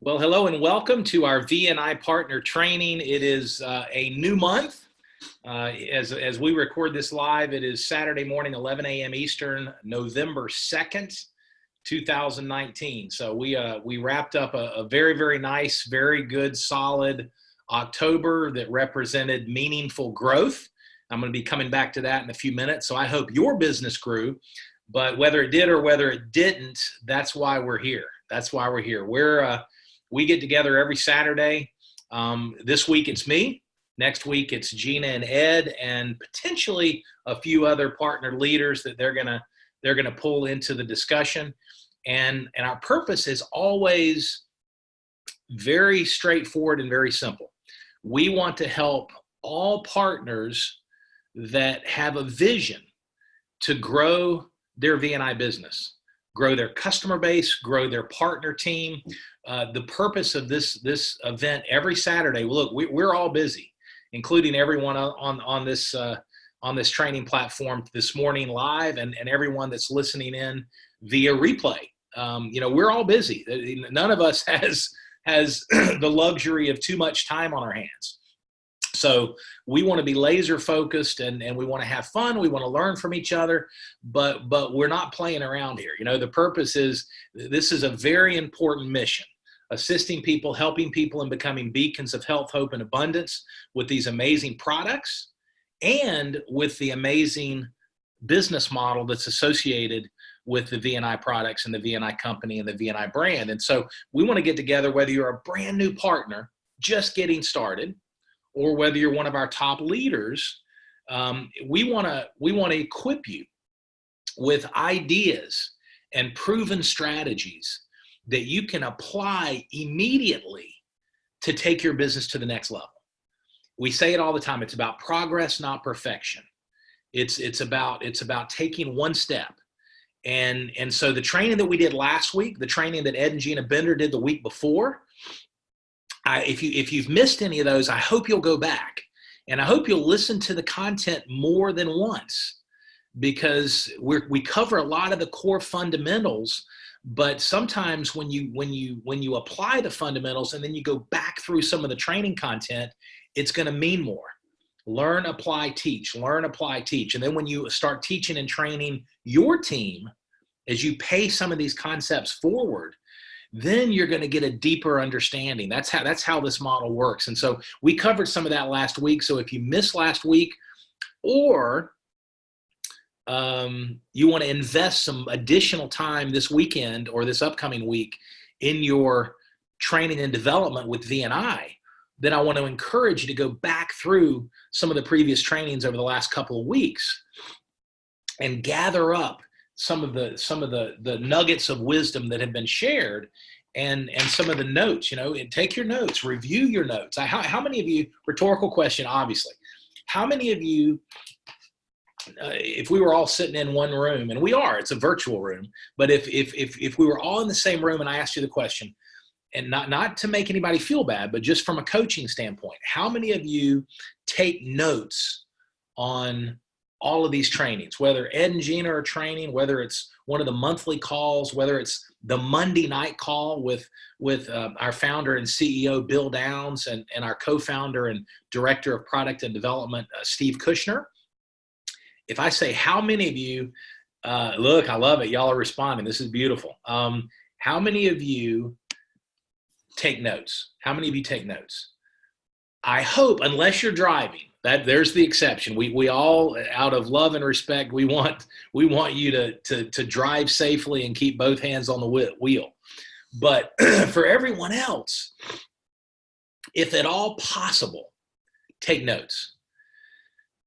Well, hello and welcome to our VNI partner training. It is a new month. As we record this live, it is Saturday morning, 11 a.m. Eastern, November 2nd, 2019. So we wrapped up a very, very nice, very good, solid October that represented meaningful growth. I'm going to be coming back to that in a few minutes. So I hope your business grew, but whether it did or whether it didn't, that's why we're here. That's why we're here. We get together every Saturday. This week it's me. Next week it's Gina and Ed, and potentially a few other partner leaders that they're gonna pull into the discussion. And our purpose is always very straightforward and very simple. We want to help all partners that have a vision to grow their VNI business, grow their customer base, grow their partner team. The purpose of this event every Saturday, look, we're all busy, including everyone on this training platform this morning live, and everyone that's listening in via replay. We're all busy. None of us has the luxury of too much time on our hands. So we want to be laser focused, and we want to have fun. We want to learn from each other, but we're not playing around here. The purpose is, this is a very important mission: assisting people, helping people, and becoming beacons of health, hope, and abundance with these amazing products and with the amazing business model that's associated with the VNI products and the VNI company and the VNI brand. And so we want to get together, whether you're a brand new partner just getting started, or whether you're one of our top leaders. We want to equip you with ideas and proven strategies that you can apply immediately to take your business to the next level. We say it all the time. It's about progress, not perfection. It's about taking one step. And so the training that we did last week, the training that Ed and Gina Bender did the week before, if you've missed any of those, I hope you'll go back, and I hope you'll listen to the content more than once, because we cover a lot of the core fundamentals. But sometimes when you apply the fundamentals and then you go back through some of the training content, it's going to mean more. Learn, apply, teach. Learn, apply, teach. And then when you start teaching and training your team, as you pay some of these concepts forward, then you're going to get a deeper understanding. That's how this model works. And so we covered some of that last week. So if you missed last week, or you want to invest some additional time this weekend or this upcoming week in your training and development with VNI, then I want to encourage you to go back through some of the previous trainings over the last couple of weeks and gather up some of the nuggets of wisdom that have been shared, and some of the notes. And take your notes, review your notes. How many of you, rhetorical question, obviously, how many of you, if we were all sitting in one room, and it's a virtual room, but if we were all in the same room and I asked you the question, and not to make anybody feel bad, but just from a coaching standpoint, how many of you take notes on all of these trainings, whether Ed and Gina are training, whether it's one of the monthly calls, whether it's the Monday night call with our founder and CEO, Bill Downs, and our co-founder and director of product and development, Steve Kushner? If I say, how many of you, look, I love it. Y'all are responding. This is beautiful. How many of you take notes? How many of you take notes? I hope, unless you're driving, there's the exception. We all, out of love and respect, we want you to drive safely and keep both hands on the wheel. But for everyone else, if at all possible, take notes.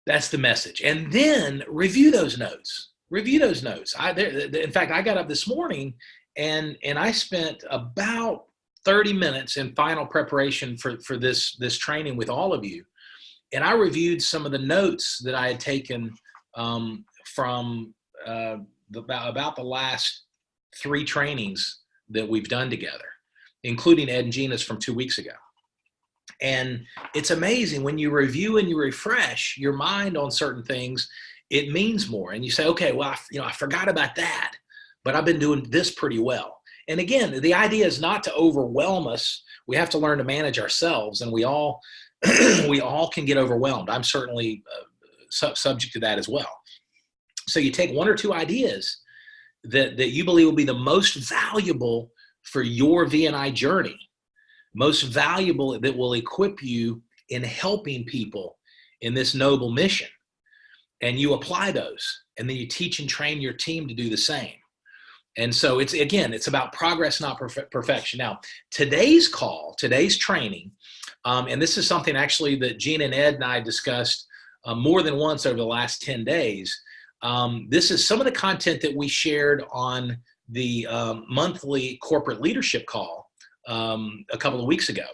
That's the message. And then review those notes. In fact, I got up this morning and I spent about 30 minutes in final preparation for this training with all of you. And I reviewed some of the notes that I had taken from about the last 3 trainings that we've done together, including Ed and Gina's from 2 weeks ago. And it's amazing when you review and you refresh your mind on certain things, it means more. And you say, okay, well, I forgot about that, but I've been doing this pretty well. And again, the idea is not to overwhelm us. We have to learn to manage ourselves, and we all we all can get overwhelmed. I'm certainly subject to that as well. So you take one or two ideas that you believe will be the most valuable for your V&I journey, most valuable, that will equip you in helping people in this noble mission. And you apply those, and then you teach and train your team to do the same. And so it's about progress, not perfection. Now, today's training, and this is something actually that Gina and Ed and I discussed more than once over the last 10 days. This is some of the content that we shared on the monthly corporate leadership call a couple of weeks ago.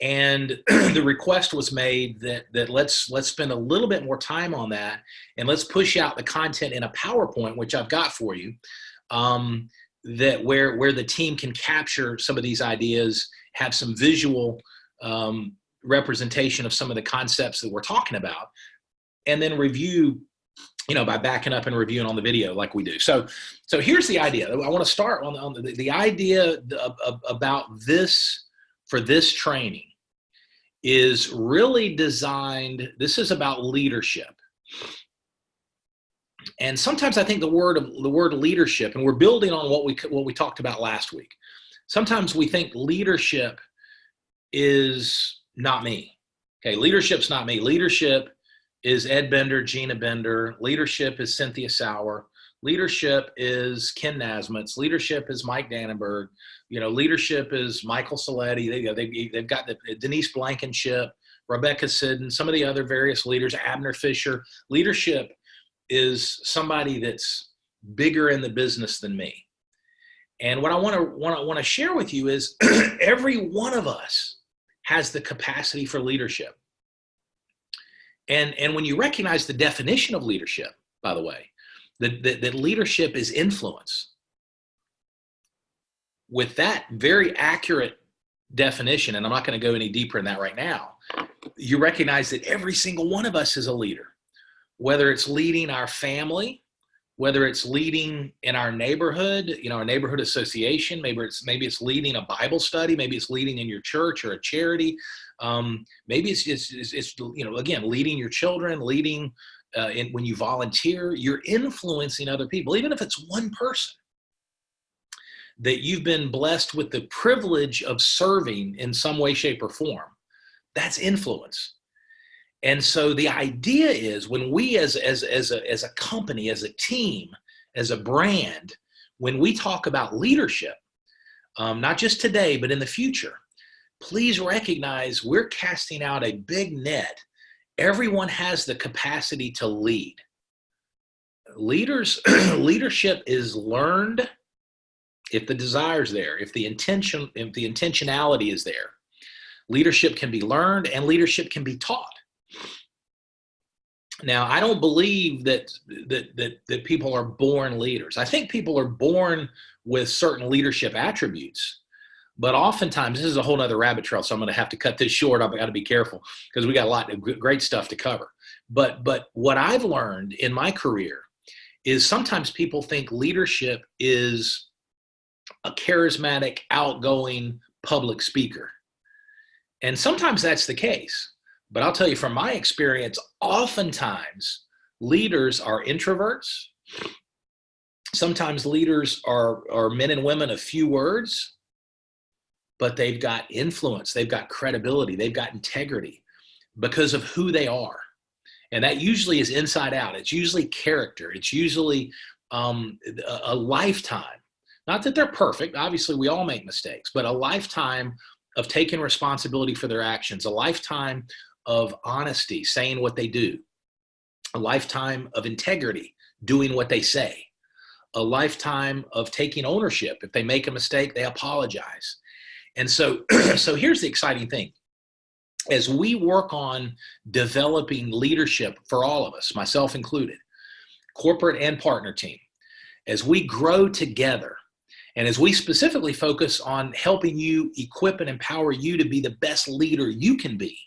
And the request was made that let's spend a little bit more time on that, and let's push out the content in a PowerPoint, which I've got for you, that where the team can capture some of these ideas, have some visual representation of some of the concepts that we're talking about, and then review, by backing up and reviewing on the video like we do. So here's the idea. I want to start on the idea about this. For this training is really designed, this is about leadership. And sometimes I think the word leadership, and we're building on what we talked about last week. Sometimes we think leadership is not me. Okay, leadership's not me. Leadership is Ed Bender, Gina Bender. Leadership is Cynthia Sauer. Leadership is Ken Nasmitz. Leadership is Mike Dannenberg. Leadership is Michael Saletti. They've got Denise Blankenship, Rebecca Sidden, some of the other various leaders, Abner Fisher. Leadership is somebody that's bigger in the business than me. And what I want to share with you is every one of us has the capacity for leadership. And when you recognize the definition of leadership, by the way, that leadership is influence. With that very accurate definition, and I'm not going to go any deeper in that right now, you recognize that every single one of us is a leader, whether it's leading our family, whether it's leading in our neighborhood, our neighborhood association, maybe it's leading a Bible study, maybe it's leading in your church or a charity, maybe it's again, leading your children, leading when you volunteer, you're influencing other people, even if it's one person that you've been blessed with the privilege of serving in some way, shape, or form. That's influence. And so the idea is, when we as a company, as a team, as a brand, when we talk about leadership, not just today, but in the future, please recognize we're casting out a big net. Everyone has the capacity to lead. Leadership is learned if the desire's there, if the intentionality is there. Leadership can be learned, and leadership can be taught. Now, I don't believe that people are born leaders. I think people are born with certain leadership attributes, but oftentimes, this is a whole other rabbit trail, so I'm going to have to cut this short. I've got to be careful because we got a lot of great stuff to cover. But what I've learned in my career is sometimes people think leadership is a charismatic, outgoing public speaker. And sometimes that's the case. But I'll tell you from my experience, oftentimes leaders are introverts. Sometimes leaders are men and women of few words, but they've got influence, they've got credibility, they've got integrity because of who they are. And that usually is inside out. It's usually character. It's usually a lifetime. Not that they're perfect. Obviously, we all make mistakes, but a lifetime of taking responsibility for their actions, a lifetime of honesty, saying what they do, a lifetime of integrity, doing what they say, a lifetime of taking ownership. If they make a mistake, they apologize. And so here's the exciting thing. As we work on developing leadership for all of us, myself included, corporate and partner team, as we grow together, and as we specifically focus on helping you equip and empower you to be the best leader you can be,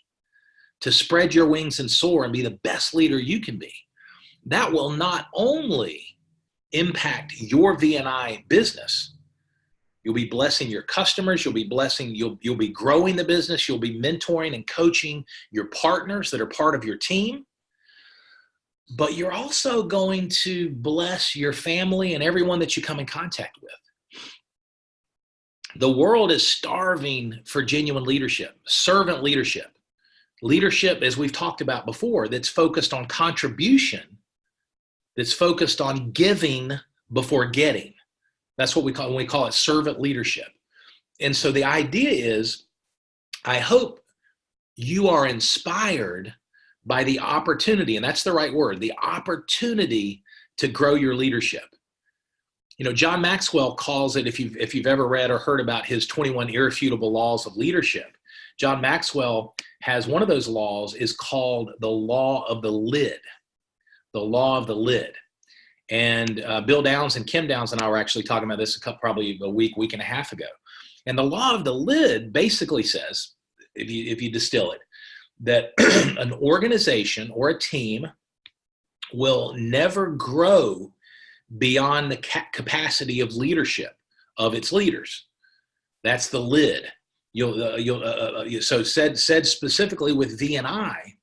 to spread your wings and soar and be the best leader you can be, that will not only impact your V&I business, You'll be blessing your customers. You'll be growing the business. You'll be mentoring and coaching your partners that are part of your team. But you're also going to bless your family and everyone that you come in contact with. The world is starving for genuine leadership, servant leadership. Leadership, as we've talked about before, that's focused on contribution, that's focused on giving before getting. That's what we call it servant leadership. And so the idea is, I hope you are inspired by the opportunity, and that's the right word, the opportunity to grow your leadership. You know, John Maxwell calls it, if you've ever read or heard about his 21 irrefutable laws of leadership, John Maxwell has one of those laws is called the law of the lid. The law of the lid. And Bill Downs and Kim Downs and I were actually talking about this probably a week and a half ago. And the law of the lid basically says, if you distill it, that an organization or a team will never grow beyond the capacity of leadership of its leaders. That's the lid. So said specifically with V&I,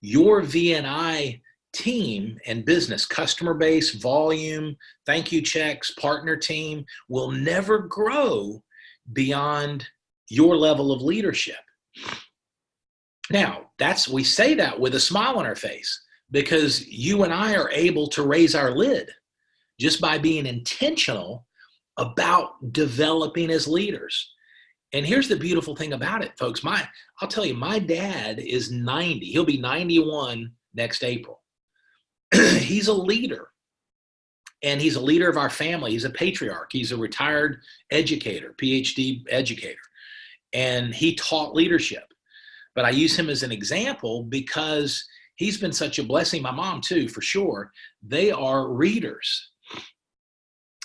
your V&I team and business, customer base, volume, thank you checks, partner team will never grow beyond your level of leadership. Now, we say that with a smile on our face because you and I are able to raise our lid just by being intentional about developing as leaders. And here's the beautiful thing about it, folks. I'll tell you, my dad is 90. He'll be 91 next April. He's a leader, and he's a leader of our family. He's a patriarch. He's a retired educator, PhD educator, and he taught leadership. But I use him as an example because he's been such a blessing. My mom too, for sure. They are readers.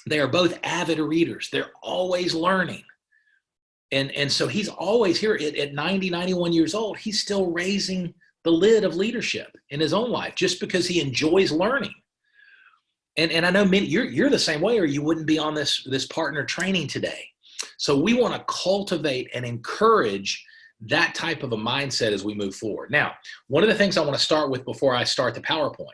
They are both avid readers. They're always learning. And so he's always here at 90, 91 years old. He's still raising the lid of leadership in his own life just because he enjoys learning. And I know many, you're the same way, or you wouldn't be on this partner training today. So we want to cultivate and encourage that type of a mindset as we move forward. Now, one of the things I want to start with before I start the PowerPoint,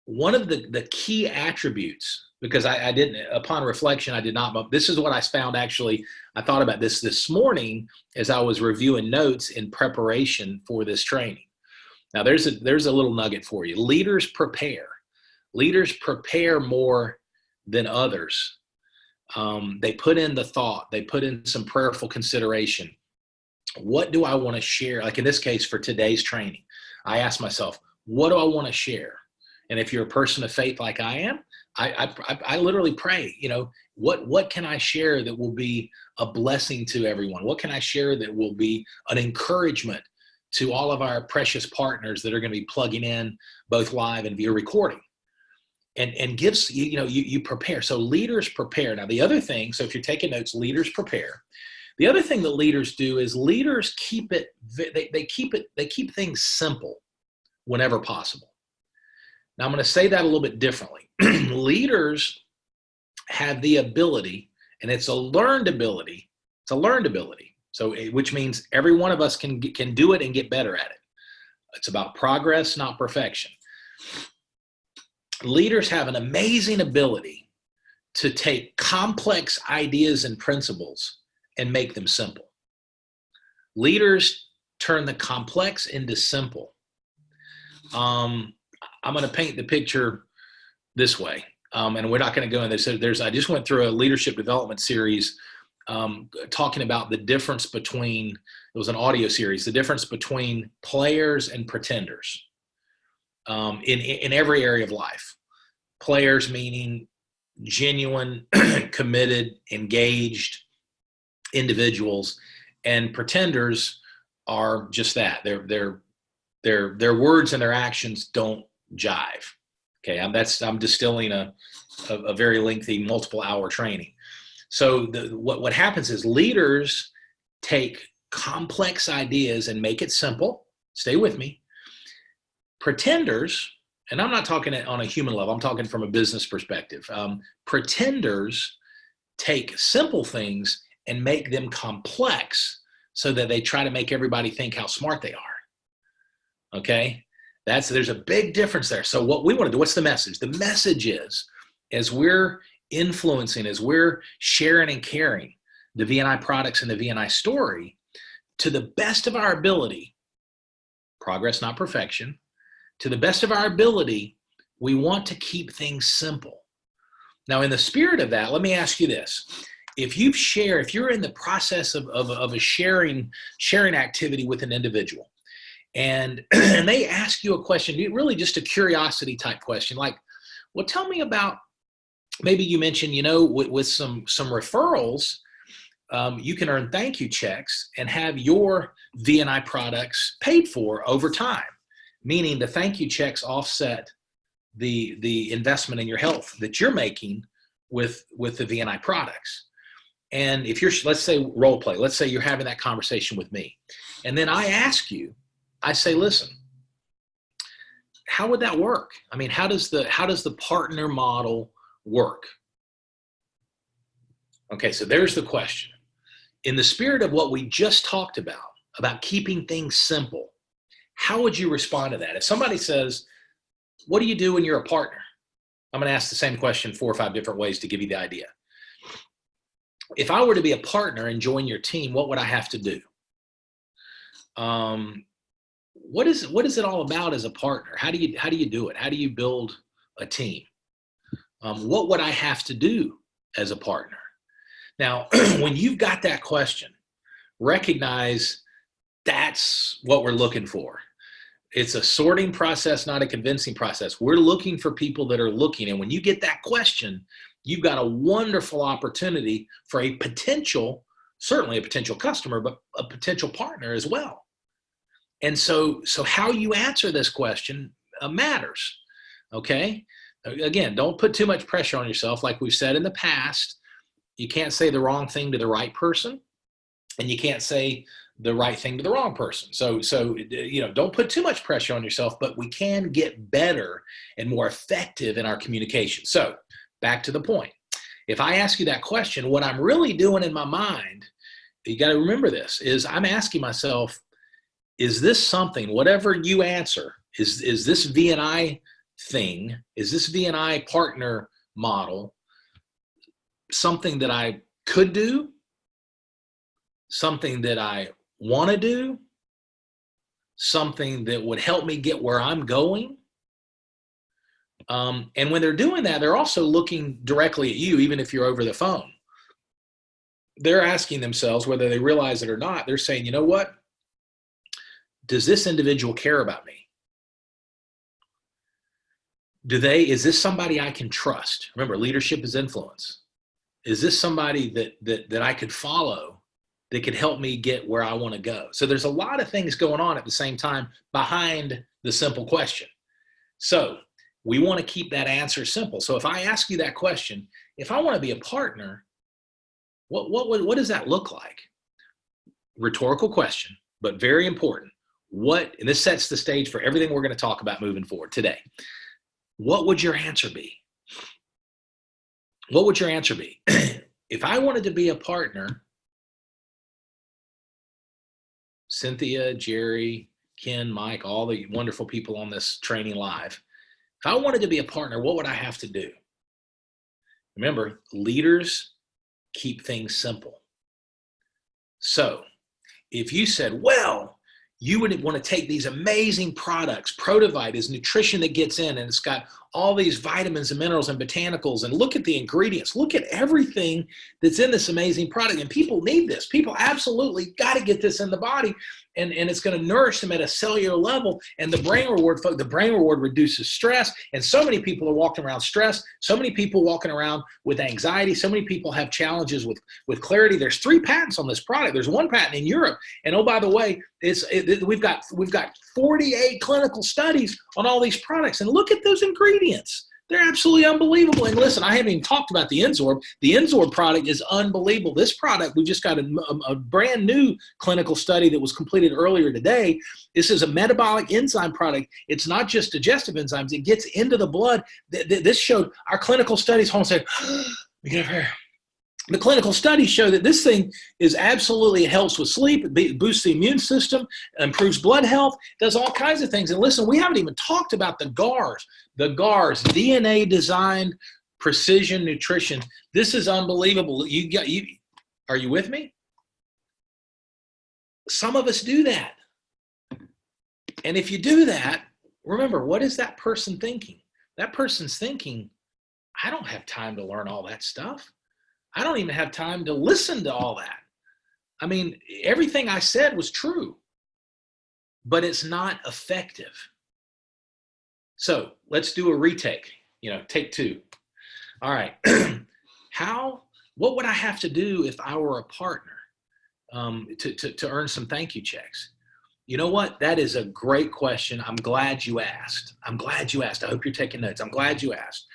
one of the key attributes, because I didn't, upon reflection, I did not, this is what I found actually, I thought about this morning as I was reviewing notes in preparation for this training. Now there's a little nugget for you. Leaders prepare. Leaders prepare more than others. They put in the thought, they put in some prayerful consideration. What do I want to share? Like in this case, for today's training, I asked myself, what do I want to share? And if you're a person of faith like I am, I literally pray, what can I share that will be a blessing to everyone? What can I share that will be an encouragement to all of our precious partners that are going to be plugging in both live and via recording? And gives, you prepare. So leaders prepare. Now the other thing, so if you're taking notes, leaders prepare. The other thing that leaders do is leaders keep things simple whenever possible. Now I'm going to say that a little bit differently. Leaders have the ability, and it's a learned ability. It's a learned ability. So, which means every one of us can do it and get better at it. It's about progress, not perfection. Leaders have an amazing ability to take complex ideas and principles and make them simple. Leaders turn the complex into simple. I'm going to paint the picture this way, and we're not going to go in there. I just went through a leadership development series talking about the difference between, it was an audio series, the difference between players and pretenders in every area of life. Players meaning genuine, committed, engaged individuals, and pretenders are just that. Their words and their actions don't jive. Okay, I'm distilling a very lengthy multiple hour training. So what happens is leaders take complex ideas and make it simple. Stay with me. Pretenders, and I'm not talking on a human level, I'm talking from a business perspective. Pretenders take simple things and make them complex so that they try to make everybody think how smart they are. Okay? There's a big difference there. So what we want to do, what's the message? The message is, as we're influencing, as we're sharing and caring the VNI products and the VNI story, to the best of our ability, progress, not perfection, to the best of our ability, we want to keep things simple. Now, in the spirit of that, let me ask you this. If you're in the process of a sharing activity with an individual, and they ask you a question, really just a curiosity type question, like, well, tell me about, maybe you mentioned, with some referrals, you can earn thank you checks and have your VNI products paid for over time, meaning the thank you checks offset the investment in your health that you're making with the VNI products. And if you're, let's say, role play, let's say you're having that conversation with me, and then I ask you, I say, listen, how would that work? I mean, how does the partner model work? Okay, so there's the question. In the spirit of what we just talked about keeping things simple, how would you respond to that? If somebody says, what do you do when you're a partner? I'm going to ask the same question 4 or 5 different ways to give you the idea. If I were to be a partner and join your team, what would I have to do? What is it all about as a partner? How do you do it? How do you build a team? What would I have to do as a partner? Now, when you've got that question, recognize that's what we're looking for. It's a sorting process, not a convincing process. We're looking for people that are looking. And when you get that question, you've got a wonderful opportunity for certainly a potential customer, but a potential partner as well. And so how you answer this question matters, okay? Again, don't put too much pressure on yourself. Like we've said in the past, you can't say the wrong thing to the right person, and you can't say the right thing to the wrong person. So don't put too much pressure on yourself, but we can get better and more effective in our communication. So back to the point. If I ask you that question, what I'm really doing in my mind, you got to remember this, is I'm asking myself, is this something, whatever you answer, is this VNI thing, is this VNI partner model something that I could do, something that I want to do, something that would help me get where I'm going? And when they're doing that, they're also looking directly at you, even if you're over the phone. They're asking themselves, whether they realize it or not, they're saying, you know what? Does this individual care about me? Is this somebody I can trust? Remember, leadership is influence. Is this somebody that I could follow, that could help me get where I want to go? So there's a lot of things going on at the same time behind the simple question. So we want to keep that answer simple. So if I ask you that question, if I want to be a partner, what does that look like? Rhetorical question, but very important. And this sets the stage for everything we're going to talk about moving forward today. What would your answer be? What would your answer be? If I wanted to be a partner, Cynthia, Jerry, Ken, Mike, all the wonderful people on this training live, if I wanted to be a partner, what would I have to do? Remember, leaders keep things simple. So if you said, well, you would want to take these amazing products. Protovite is nutrition that gets in, and it's got all these vitamins and minerals and botanicals, and look at the ingredients. Look at everything that's in this amazing product, and people need this. People absolutely got to get this in the body, and it's going to nourish them at a cellular level. And the brain reward reduces stress, and so many people are walking around stressed. So many people walking around with anxiety. So many people have challenges with clarity. There's 3 patents on this product. There's 1 patent in Europe, and oh, by the way, we've got 48 clinical studies on all these products, and look at those ingredients. They're absolutely unbelievable. And listen, I haven't even talked about the Enzorb. The Enzorb product is unbelievable. This product, we just got a brand new clinical study that was completed earlier today. This is a metabolic enzyme product. It's not just digestive enzymes. It gets into the blood. This showed our clinical studies. Hold on a second. Let me get up here. The clinical studies show that this thing is absolutely, it helps with sleep, it boosts the immune system, improves blood health, does all kinds of things. And listen, we haven't even talked about the GARS, DNA designed precision nutrition. This is unbelievable. Are you with me? Some of us do that. And if you do that, remember, what is that person thinking? That person's thinking, I don't have time to learn all that stuff. I don't even have time to listen to all that. I mean, everything I said was true, but it's not effective. So let's do a retake, take two. All right. What would I have to do if I were a partner to earn some thank you checks? You know what? That is a great question. I'm glad you asked. I hope you're taking notes. I'm glad you asked.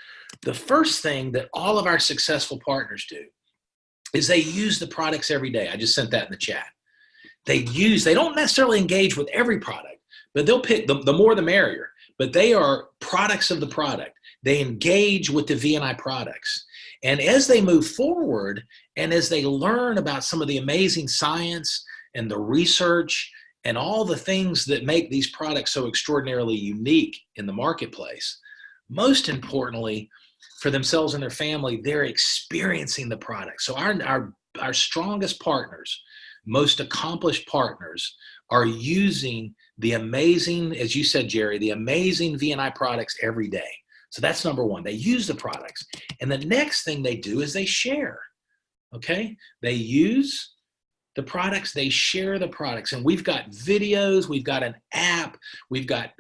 The first thing that all of our successful partners do is they use the products every day. I just sent that in the chat. They don't necessarily engage with every product, but they'll pick the more the merrier, but they are products of the product. They engage with the V&I products. And as they move forward and as they learn about some of the amazing science and the research and all the things that make these products so extraordinarily unique in the marketplace, most importantly, for themselves and their family, they're experiencing the product. So our strongest partners, most accomplished partners, are using the amazing, as you said, Jerry, the amazing V&I products every day. So that's number one. They use the products. And the next thing they do is they share. Okay? They use the products, they share the products. And we've got videos, we've got an app, we've got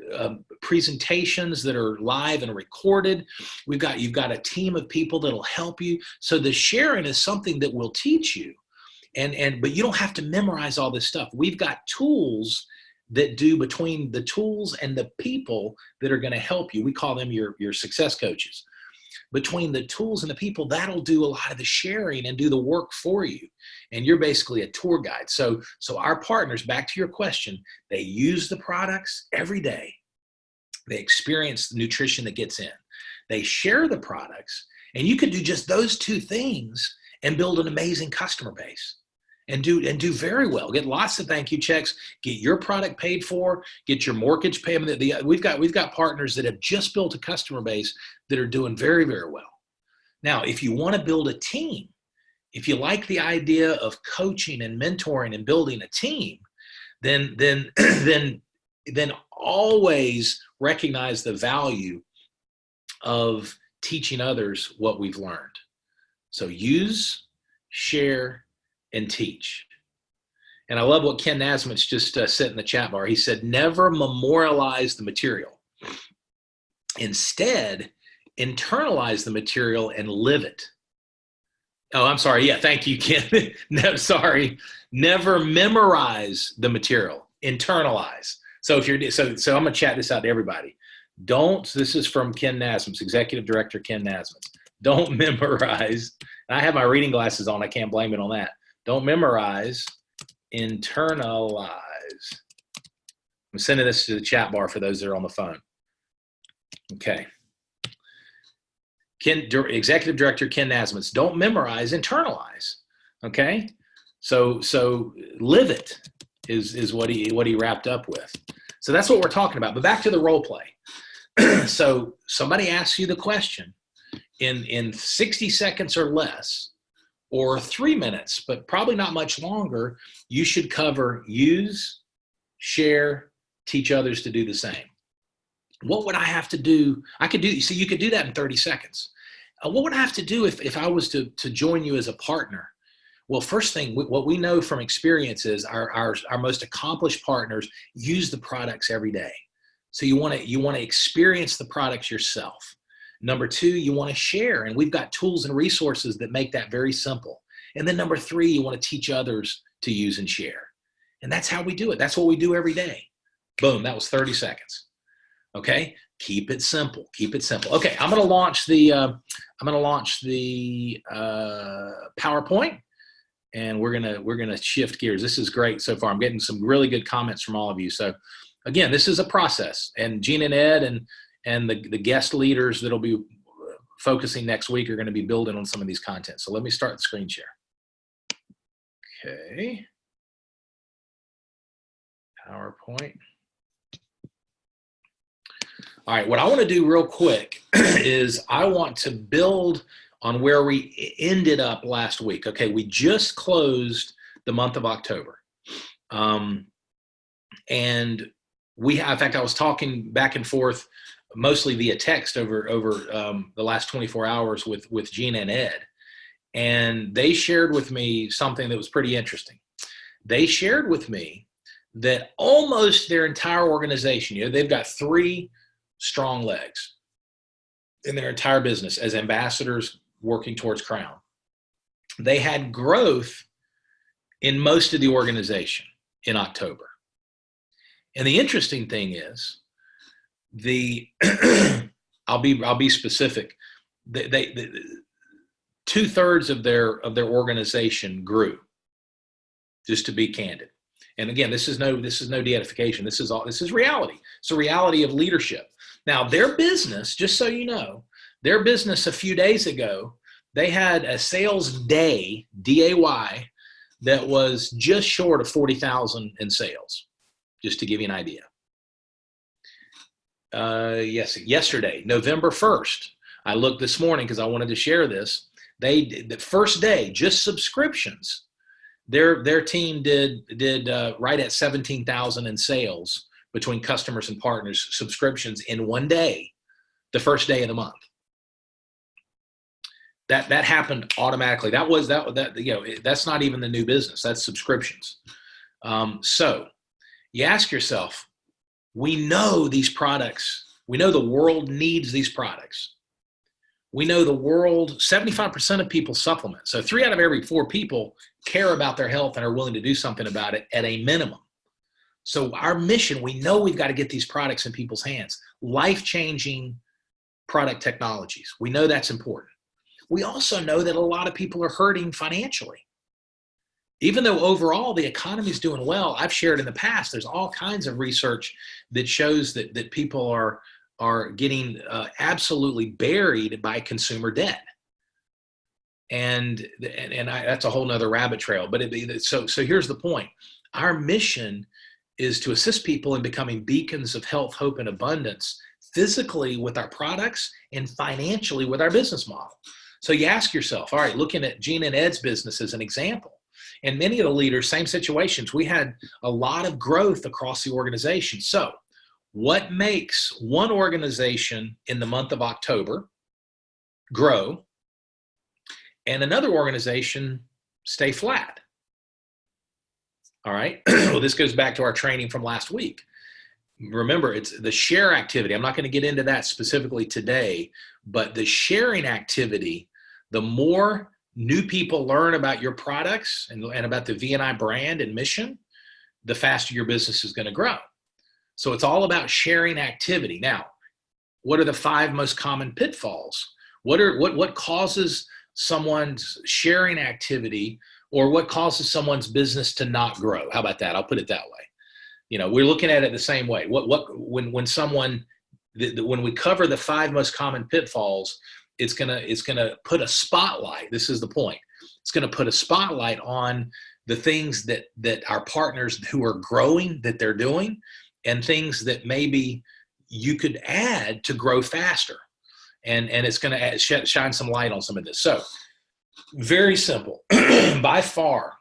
presentations that are live and recorded. You've got a team of people that'll help you. So the sharing is something that will teach you. But you don't have to memorize all this stuff. We've got tools that do between the tools and the people that are going to help you. We call them your success coaches. Between the tools and the people, that'll do a lot of the sharing and do the work for you. And you're basically a tour guide. So our partners, back to your question, they use the products every day. They experience the nutrition that gets in. They share the products, and you can do just those two things and build an amazing customer base. And do very well. Get lots of thank you checks. Get your product paid for. Get your mortgage payment. We've got partners that have just built a customer base that are doing very, very well. Now, if you want to build a team, if you like the idea of coaching and mentoring and building a team, then always recognize the value of teaching others what we've learned. So use, share, and teach. And I love what Ken Nasmit's just said in the chat bar. He said, never memorialize the material. Instead, internalize the material and live it. Oh, I'm sorry. Yeah, thank you, Ken. No, sorry. Never memorize the material. Internalize. So I'm going to chat this out to everybody. This is from Ken Nasmit's, Executive Director Ken Nasmit's. Don't memorize. I have my reading glasses on. I can't blame it on that. Don't memorize, internalize. I'm sending this to the chat bar for those that are on the phone. Okay. Executive Director Ken Nasmit's, don't memorize, internalize. Okay? So live it is what he wrapped up with. So that's what we're talking about. But back to the role play. So somebody asks you the question in 60 seconds or less, or 3 minutes, but probably not much longer, you should cover use, share, teach others to do the same. What would I have to do? You could do that in 30 seconds. What would I have to do if I was to join you as a partner? Well, first thing, what we know from experience is our most accomplished partners use the products every day. So you want to experience the products yourself. Number two, you want to share, and we've got tools and resources that make that very simple. And then number three, you want to teach others to use and share. And that's how we do it. That's what we do every day. Boom, that was 30 seconds. Okay, keep it simple. Keep it simple. Okay, I'm going to launch the PowerPoint, and we're gonna shift gears. This is great so far. I'm getting some really good comments from all of you. So again, this is a process, and Gina and Ed and the guest leaders that'll be focusing next week are going to be building on some of these content. So let me start the screen share. Okay. PowerPoint. All right, what I want to do real quick is I want to build on where we ended up last week. Okay, we just closed the month of October. And we have, in fact, I was talking back and forth mostly via text over the last 24 hours with Gina and Ed. And they shared with me something that was pretty interesting. They shared with me that almost their entire organization, you know, they've got 3 strong legs in their entire business as ambassadors working towards Crown. They had growth in most of the organization in October. And the interesting thing is, I'll be specific. They 2/3 of their organization grew. Just to be candid. And again, this is no de-edification. This is reality. It's a reality of leadership. Now, their business, just so you know, their business a few days ago, they had a sales day, DAY, that was just short of 40,000 in sales, just to give you an idea. Yes, yesterday, November 1st, I looked this morning because I wanted to share this. The first day, just subscriptions. Their team did right at 17,000 in sales between customers and partners, subscriptions in one day, the first day of the month. That happened automatically. That's not even the new business. That's subscriptions. So you ask yourself, we know these products. We know the world needs these products. We know the world, 75% of people supplement. So 3 out of every 4 people care about their health and are willing to do something about it at a minimum. So our mission, we know we've got to get these products in people's hands. Life-changing product technologies. We know that's important. We also know that a lot of people are hurting financially. Even though overall the economy is doing well, I've shared in the past, there's all kinds of research that shows that people are getting absolutely buried by consumer debt. And that's a whole nother rabbit trail. But so here's the point. Our mission is to assist people in becoming beacons of health, hope, and abundance, physically with our products and financially with our business model. So you ask yourself, all right, looking at Gina and Ed's business as an example, and many of the leaders, same situations, we had a lot of growth across the organization. So what makes one organization in the month of October grow and another organization stay flat? All right. Well, this goes back to our training from last week. Remember, it's the share activity. I'm not going to get into that specifically today, but the sharing activity, the more new people learn about your products and about the V&I brand and mission, the faster your business is going to grow. So it's all about sharing activity. Now, what are the 5 most common pitfalls? What causes someone's sharing activity, or what causes someone's business to not grow? How about that? I'll put it that way. You know, we're looking at it the same way. When we cover the 5 most common pitfalls, it's gonna put a spotlight. This is the point. It's gonna put a spotlight on the things that our partners who are growing, that they're doing, and things that maybe you could add to grow faster. And it's going to shine some light on some of this. So very simple. By far,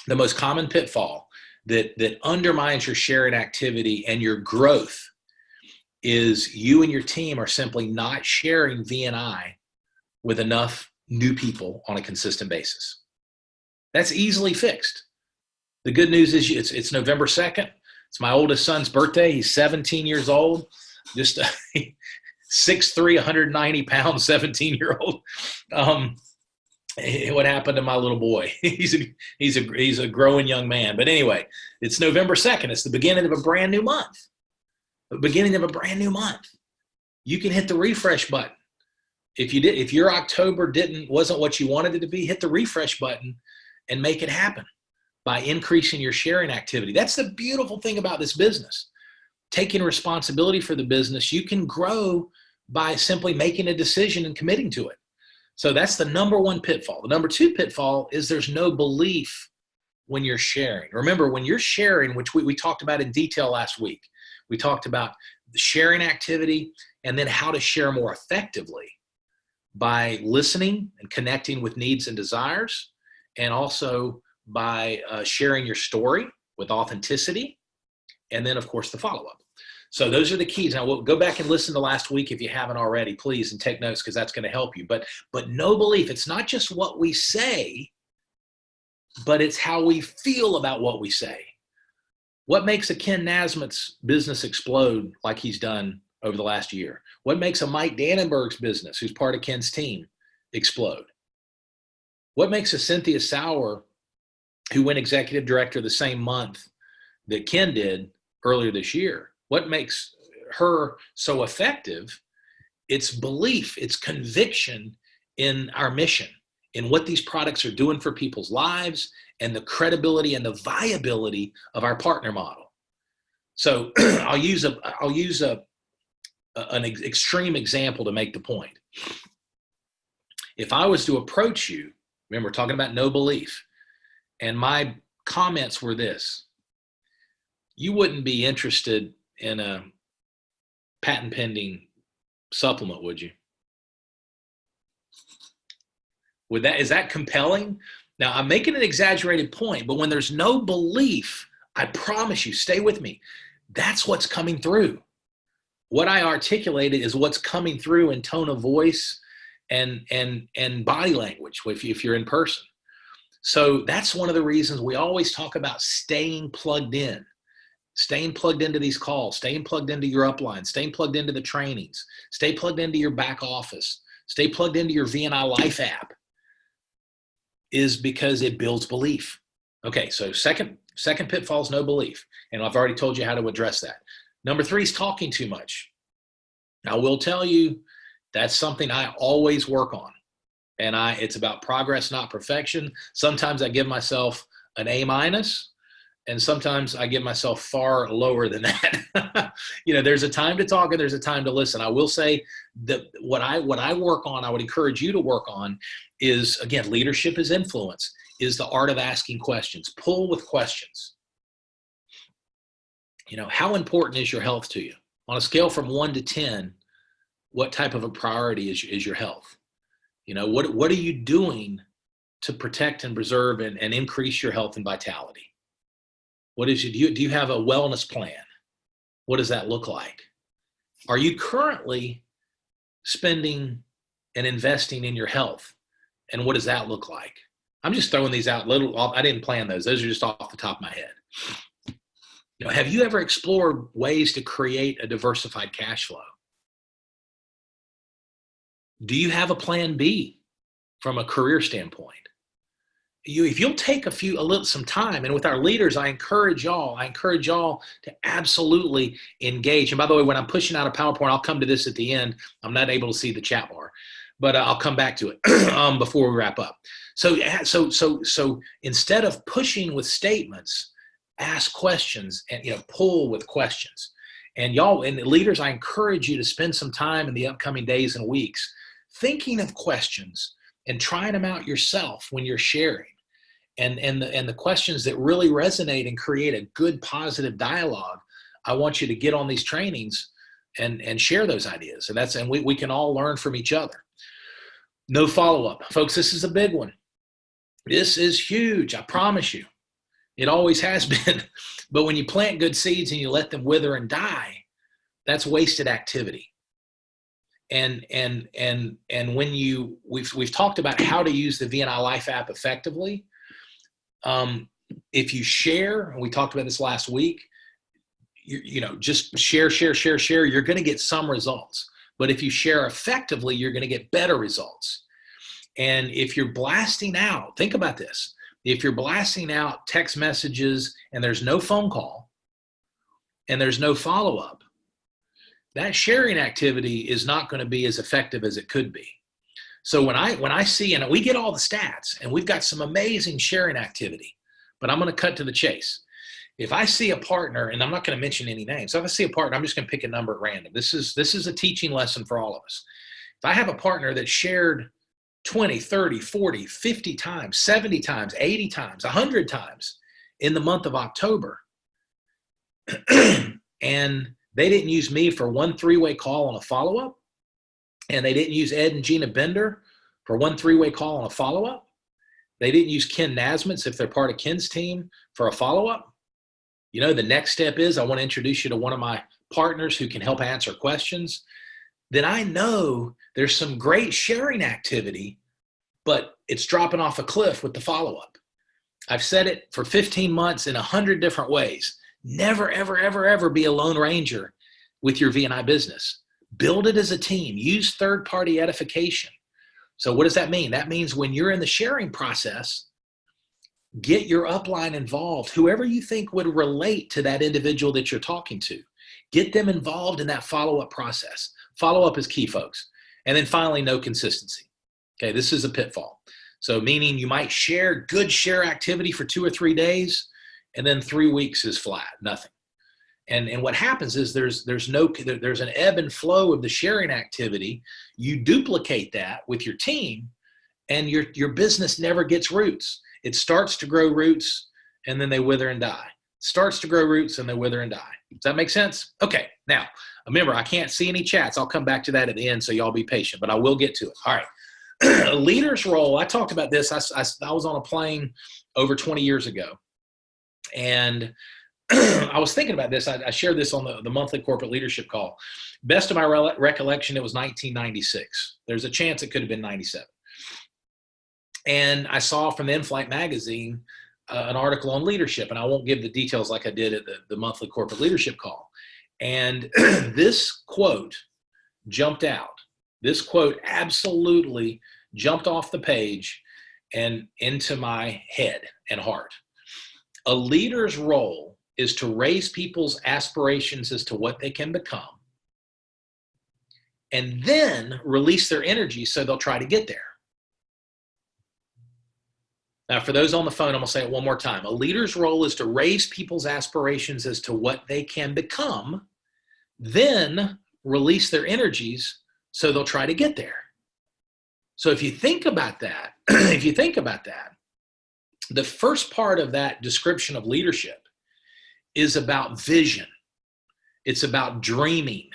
the most common pitfall that undermines your sharing activity and your growth is you and your team are simply not sharing V&I with enough new people on a consistent basis. That's easily fixed. The good news is it's November 2nd. It's my oldest son's birthday. He's 17 years old. Just 6'3", 190 pounds, 17-year-old. What happened to my little boy? He's a growing young man. But anyway, it's November 2nd. It's the beginning of a brand new month. The beginning of a brand new month. You can hit the refresh button. If your October wasn't what you wanted it to be, hit the refresh button and make it happen by increasing your sharing activity. That's the beautiful thing about this business. Taking responsibility for the business, you can grow by simply making a decision and committing to it. So that's the number one pitfall. The number two pitfall is there's no belief when you're sharing. Remember, when you're sharing, which we talked about in detail last week, we talked about the sharing activity and then how to share more effectively by listening and connecting with needs and desires, and also by sharing your story with authenticity, and then, of course, the follow-up. So those are the keys. Now, we'll go back and listen to last week if you haven't already, please, and take notes because that's going to help you. But no belief. It's not just what we say, but it's how we feel about what we say. What makes a Ken Nasmith's business explode like he's done over the last year? What makes a Mike Dannenberg's business, who's part of Ken's team, explode? What makes a Cynthia Sauer, who went executive director the same month that Ken did earlier this year, what makes her so effective? It's belief, it's conviction in our mission, in what these products are doing for people's lives, and the credibility and the viability of our partner model. So I'll use an extreme example to make the point. If I was to approach you, remember, we're talking about no belief, and my comments were this: you wouldn't be interested in a patent pending supplement, would you? Is that compelling? Now, I'm making an exaggerated point, but when there's no belief, I promise you, stay with me, that's what's coming through. What I articulated is what's coming through in tone of voice and body language if you're in person. So that's one of the reasons we always talk about staying plugged in. Staying plugged into these calls, staying plugged into your upline, staying plugged into the trainings, stay plugged into your back office, stay plugged into your V&I Life app, is because it builds belief. Okay, so second pitfall is no belief, and I've already told you how to address that. Number three is talking too much. I will tell you that's something I always work on, and it's about progress, not perfection. Sometimes I give myself an A-, and sometimes I give myself far lower than that. There's a time to talk and there's a time to listen. I will say that what I work on, I would encourage you to work on is, again, leadership is influence, is the art of asking questions. Pull with questions. How important is your health to you? On a scale from 1 to 10, what type of a priority is your health? What are you doing to protect and preserve and increase your health and vitality? Do you have a wellness plan? What does that look like? Are you currently spending and investing in your health? And what does that look like? I'm just throwing these out I didn't plan those. Those are just off the top of my head. Have you ever explored ways to create a diversified cash flow? Do you have a plan B from a career standpoint? If you'll take some time, and with our leaders, I encourage y'all to absolutely engage. And by the way, when I'm pushing out a PowerPoint, I'll come to this at the end. I'm not able to see the chat bar, but I'll come back to it before we wrap up. So instead of pushing with statements, ask questions and pull with questions. And leaders, I encourage you to spend some time in the upcoming days and weeks thinking of questions and trying them out yourself when you're sharing, and the questions that really resonate and create a good positive dialogue. I want you to get on these trainings and share those ideas, and we can all learn from each other. No follow-up, folks. This is a big one. This is huge. I promise you, it always has been. But when you plant good seeds and you let them wither and die, that's wasted activity. And when we've talked about how to use the V&I Life app effectively. If you share, and we talked about this last week, just share, you're going to get some results. But if you share effectively, you're going to get better results. And if you're blasting out, think about this. If you're blasting out text messages and there's no phone call and there's no follow-up, that sharing activity is not going to be as effective as it could be. So when I see, and we get all the stats, and we've got some amazing sharing activity, but I'm going to cut to the chase. if I see a partner, and I'm not going to mention any names, so if I see a partner, I'm just going to pick a number at random. This is a teaching lesson for all of us. If I have a partner that shared 20, 30, 40, 50 times, 70 times, 80 times, 100 times in the month of October, and they didn't use me for one three-way call on a follow-up, and they didn't use Ed and Gina Bender for one three-way call on a follow-up, they didn't use Ken Nasmitz if they're part of Ken's team for a follow-up, you know, the next step is I want to introduce you to one of my partners who can help answer questions. Then I know there's some great sharing activity, but it's dropping off a cliff with the follow-up. I've said it for 15 months in 100 different ways. Never, ever, ever, ever be a lone ranger with your V&I business. Build it as a team. Use third-party edification. So what does that mean? That means when you're in the sharing process, get your upline involved. Whoever you think would relate to that individual that you're talking to, get them involved in that follow-up process. Follow-up is key, folks. And then finally, no consistency. Okay, this is a pitfall. So meaning you might share good share activity for 2 or 3 days, and then 3 weeks is flat, nothing. And what happens is there's an ebb and flow of the sharing activity. You duplicate that with your team, and your business never gets roots. It starts to grow roots, and then they wither and die. Starts to grow roots, and they wither and die. Does that make sense? Okay, now, remember, I can't see any chats. I'll come back to that at the end, so y'all be patient, but I will get to it. All right. A leader's role, I talked about this. I was on a plane over 20 years ago, and I was thinking about this. I shared this on the monthly corporate leadership call. Best of my recollection, it was 1996. There's a chance it could have been 97. And I saw from the In-Flight magazine an article on leadership, and I won't give the details like I did at the monthly corporate leadership call. And this quote jumped out. This quote absolutely jumped off the page and into my head and heart. A leader's role is to raise people's aspirations as to what they can become, and then release their energy so they'll try to get there. Now, for those on the phone, I'm going to say it one more time. A leader's role is to raise people's aspirations as to what they can become, then release their energies so they'll try to get there. So if you think about that, the first part of that description of leadership is about vision. It's about dreaming.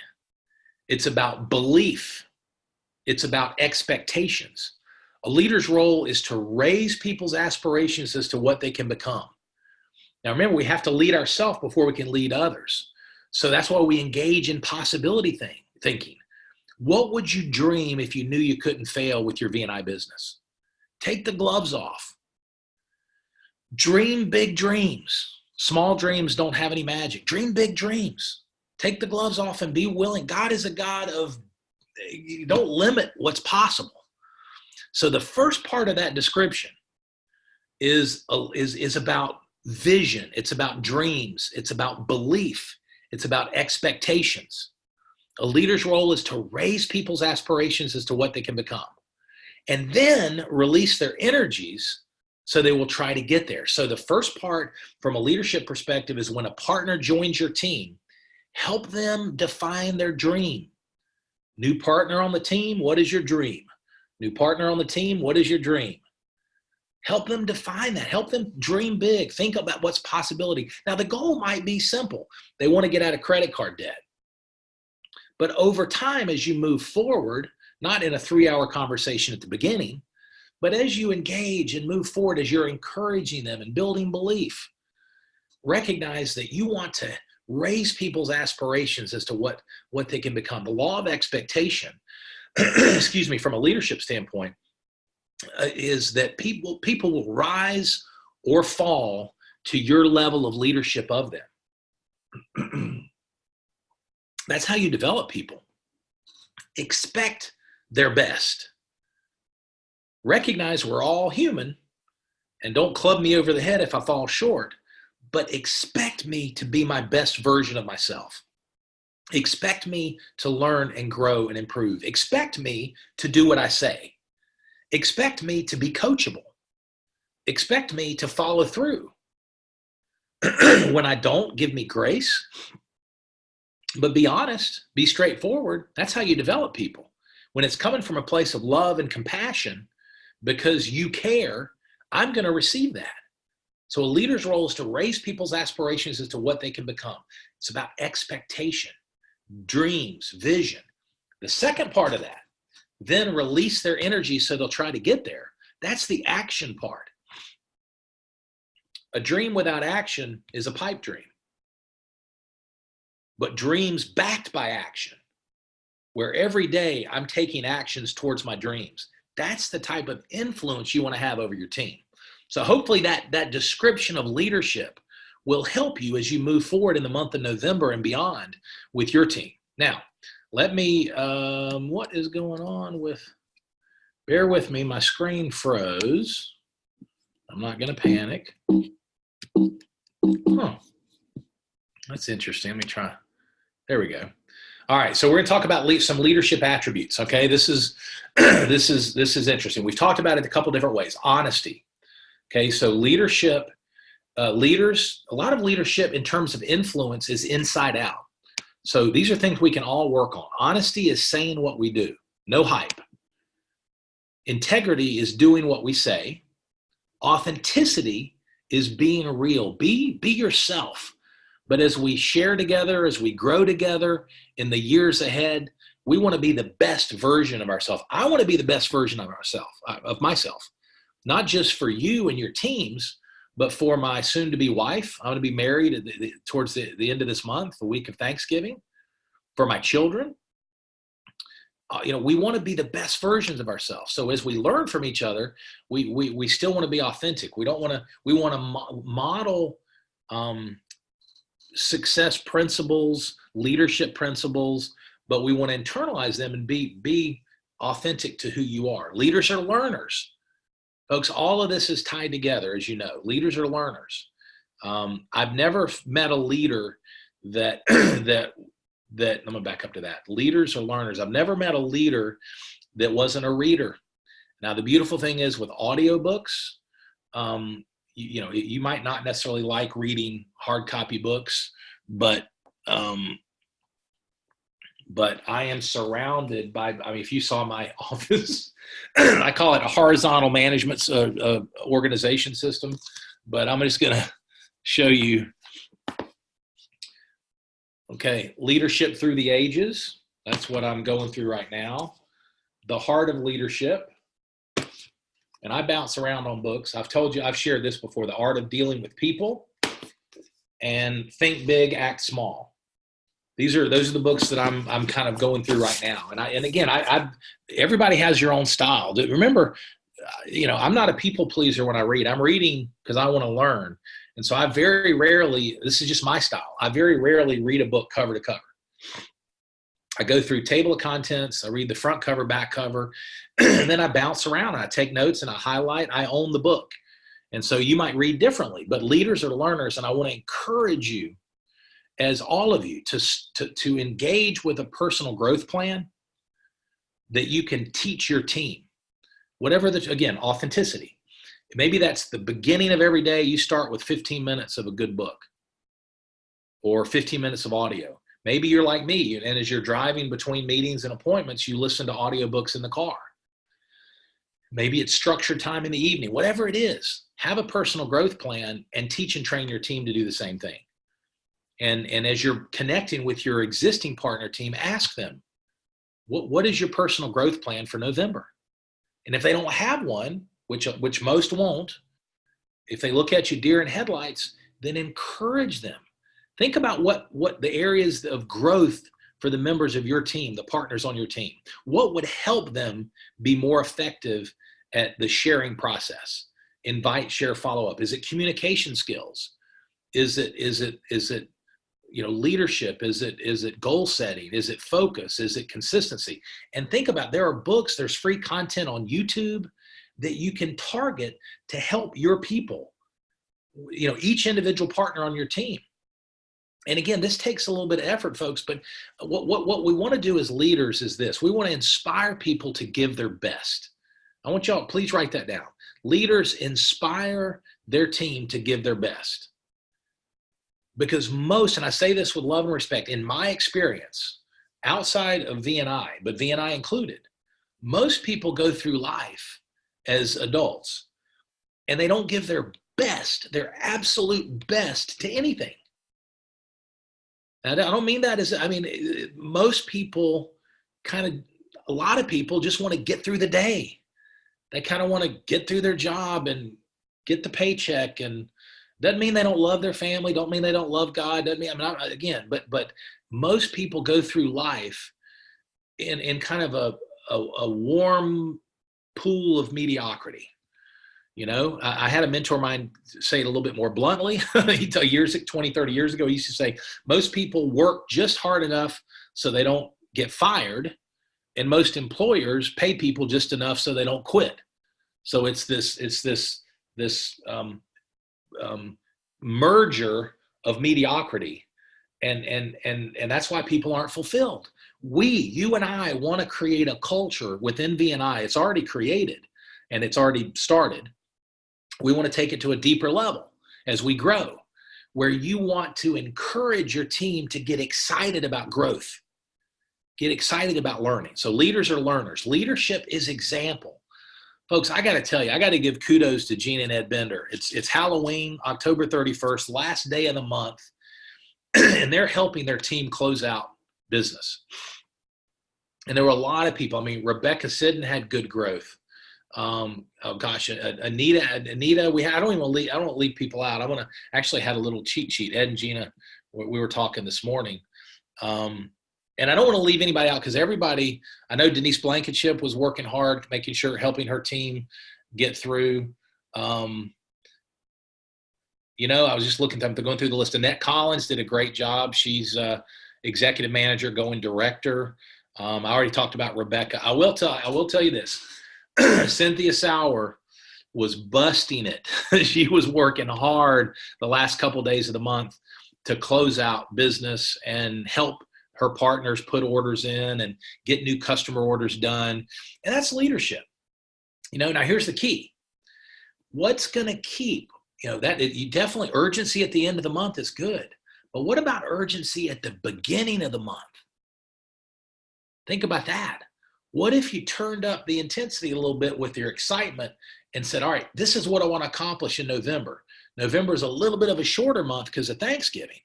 It's about belief. It's about expectations. A leader's role is to raise people's aspirations as to what they can become. Now, remember, we have to lead ourselves before we can lead others. So that's why we engage in possibility thinking. What would you dream if you knew you couldn't fail with your V&I business? Take the gloves off. Dream big dreams. Small dreams don't have any magic. Dream big dreams. Take the gloves off and be willing. God is a God of, don't limit what's possible. So the first part of that description is about vision. It's about dreams. It's about belief. It's about expectations. A leader's role is to raise people's aspirations as to what they can become, and then release their energies so they will try to get there. So the first part from a leadership perspective is when a partner joins your team, help them define their dream. New partner on the team, what is your dream? New partner on the team, what is your dream? Help them define that. Help them dream big. Think about what's possibility. Now, the goal might be simple. They want to get out of credit card debt. But over time, as you move forward, not in a 3-hour conversation at the beginning, but as you engage and move forward, as you're encouraging them and building belief, recognize that you want to raise people's aspirations as to what they can become. The law of expectation, excuse me, from a leadership standpoint, is that people will rise or fall to your level of leadership of them. That's how you develop people. Expect their best. Recognize we're all human, and don't club me over the head if I fall short, but expect me to be my best version of myself. Expect me to learn and grow and improve. Expect me to do what I say. Expect me to be coachable. Expect me to follow through. When I don't, give me grace. But be honest, be straightforward. That's how you develop people. When it's coming from a place of love and compassion, because you care, I'm going to receive that. So a leader's role is to raise people's aspirations as to what they can become. It's about expectation, dreams, vision. The second part of that, then release their energy so they'll try to get there. That's the action part. A dream without action is a pipe dream. But dreams backed by action, where every day I'm taking actions towards my dreams, that's the type of influence you want to have over your team. So hopefully that description of leadership will help you as you move forward in the month of November and beyond with your team. Now, let me, what is going on with, bear with me, my screen froze. I'm not going to panic. Huh. That's interesting. Let me try. There we go. All right, so we're going to talk about some leadership attributes. Okay, this is interesting. We've talked about it a couple different ways. Honesty. Okay, so leadership, leaders, a lot of leadership in terms of influence is inside out. So these are things we can all work on. Honesty is saying what we do, no hype. Integrity is doing what we say. Authenticity is being real. Be yourself. But as we share together, as we grow together in the years ahead, we want to be the best version of ourselves. I want to be the best version of myself, not just for you and your teams, but for my soon-to-be wife. I'm going to be married towards the end of this month, the week of Thanksgiving, for my children. We want to be the best versions of ourselves. So as we learn from each other, we still want to be authentic. We want to model success principles, leadership principles, but we want to internalize them and be authentic to who you are. Leaders are learners. Folks, all of this is tied together, as you know. Leaders are learners. I've never met a leader that I'm going to back up to that. Leaders are learners. I've never met a leader that wasn't a reader. Now, the beautiful thing is with audiobooks, you might not necessarily like reading hard copy books, but I am surrounded by, if you saw my office, I call it a horizontal management organization system, but I'm just going to show you. Okay, leadership through the ages. That's what I'm going through right now. The heart of leadership. And I bounce around on books. I've told you, I've shared this before, The Art of Dealing with People and Think Big, Act Small. Those are the books that I'm kind of going through right now. And again, everybody has your own style. Remember, I'm not a people pleaser when I read. I'm reading because I want to learn. And so I very rarely, this is just my style, I very rarely read a book cover to cover. I go through table of contents, I read the front cover, back cover, and then I bounce around and I take notes and I highlight. I own the book. And so you might read differently, but leaders are learners, and I want to encourage you, as all of you, to engage with a personal growth plan that you can teach your team. Whatever again, authenticity. Maybe that's the beginning of every day. You start with 15 minutes of a good book or 15 minutes of audio. Maybe you're like me, and as you're driving between meetings and appointments, you listen to audiobooks in the car. Maybe it's structured time in the evening. Whatever it is, have a personal growth plan and teach and train your team to do the same thing. And as you're connecting with your existing partner team, ask them, what is your personal growth plan for November? And if they don't have one, which most won't, if they look at you deer in headlights, then encourage them. Think about what the areas of growth for the members of your team, the partners on your team. What would help them be more effective at the sharing process? Invite, share, follow up. Is it communication skills? Is it leadership? Is it goal setting? Is it focus? Is it consistency? And think about, there are books, there's free content on YouTube that you can target to help your people, each individual partner on your team. And again, this takes a little bit of effort, folks, but what we want to do as leaders is this. We want to inspire people to give their best. I want y'all, please write that down. Leaders inspire their team to give their best. Because most, and I say this with love and respect, in my experience, outside of VNI, but VNI included, most people go through life as adults and they don't give their best, their absolute best to anything. And I don't mean that as, I mean, most people a lot of people just want to get through the day. They kind of want to get through their job and get the paycheck, and doesn't mean they don't love their family, don't mean they don't love God, doesn't mean, but most people go through life in kind of a warm pool of mediocrity. I had a mentor of mine say it a little bit more bluntly. 20, 30 years ago, he used to say, most people work just hard enough so they don't get fired, and most employers pay people just enough so they don't quit. So it's this merger of mediocrity, and that's why people aren't fulfilled. You and I want to create a culture within VNI. It's already created and it's already started. We want to take it to a deeper level as we grow, where you want to encourage your team to get excited about growth, get excited about learning. So leaders are learners. Leadership is example. Folks, I got to tell you, I got to give kudos to Gina and Ed Bender. It's Halloween, October 31st, last day of the month, and they're helping their team close out business. And there were a lot of people. I mean, Rebecca Sidden had good growth. Anita, I don't want to leave people out. I want to actually had a little cheat sheet. Ed and Gina, we were talking this morning. And I don't want to leave anybody out because everybody, I know Denise Blankenship was working hard, making sure, helping her team get through. I was just going through the list. Annette Collins did a great job. She's executive manager, going director. I already talked about Rebecca. I will tell you this. Cynthia Sauer was busting it. She was working hard the last couple of days of the month to close out business and help her partners put orders in and get new customer orders done. And that's leadership. Now here's the key. What's going to keep, you definitely, urgency at the end of the month is good. But what about urgency at the beginning of the month? Think about that. What if you turned up the intensity a little bit with your excitement and said, all right, this is what I want to accomplish in November. November is a little bit of a shorter month because of Thanksgiving.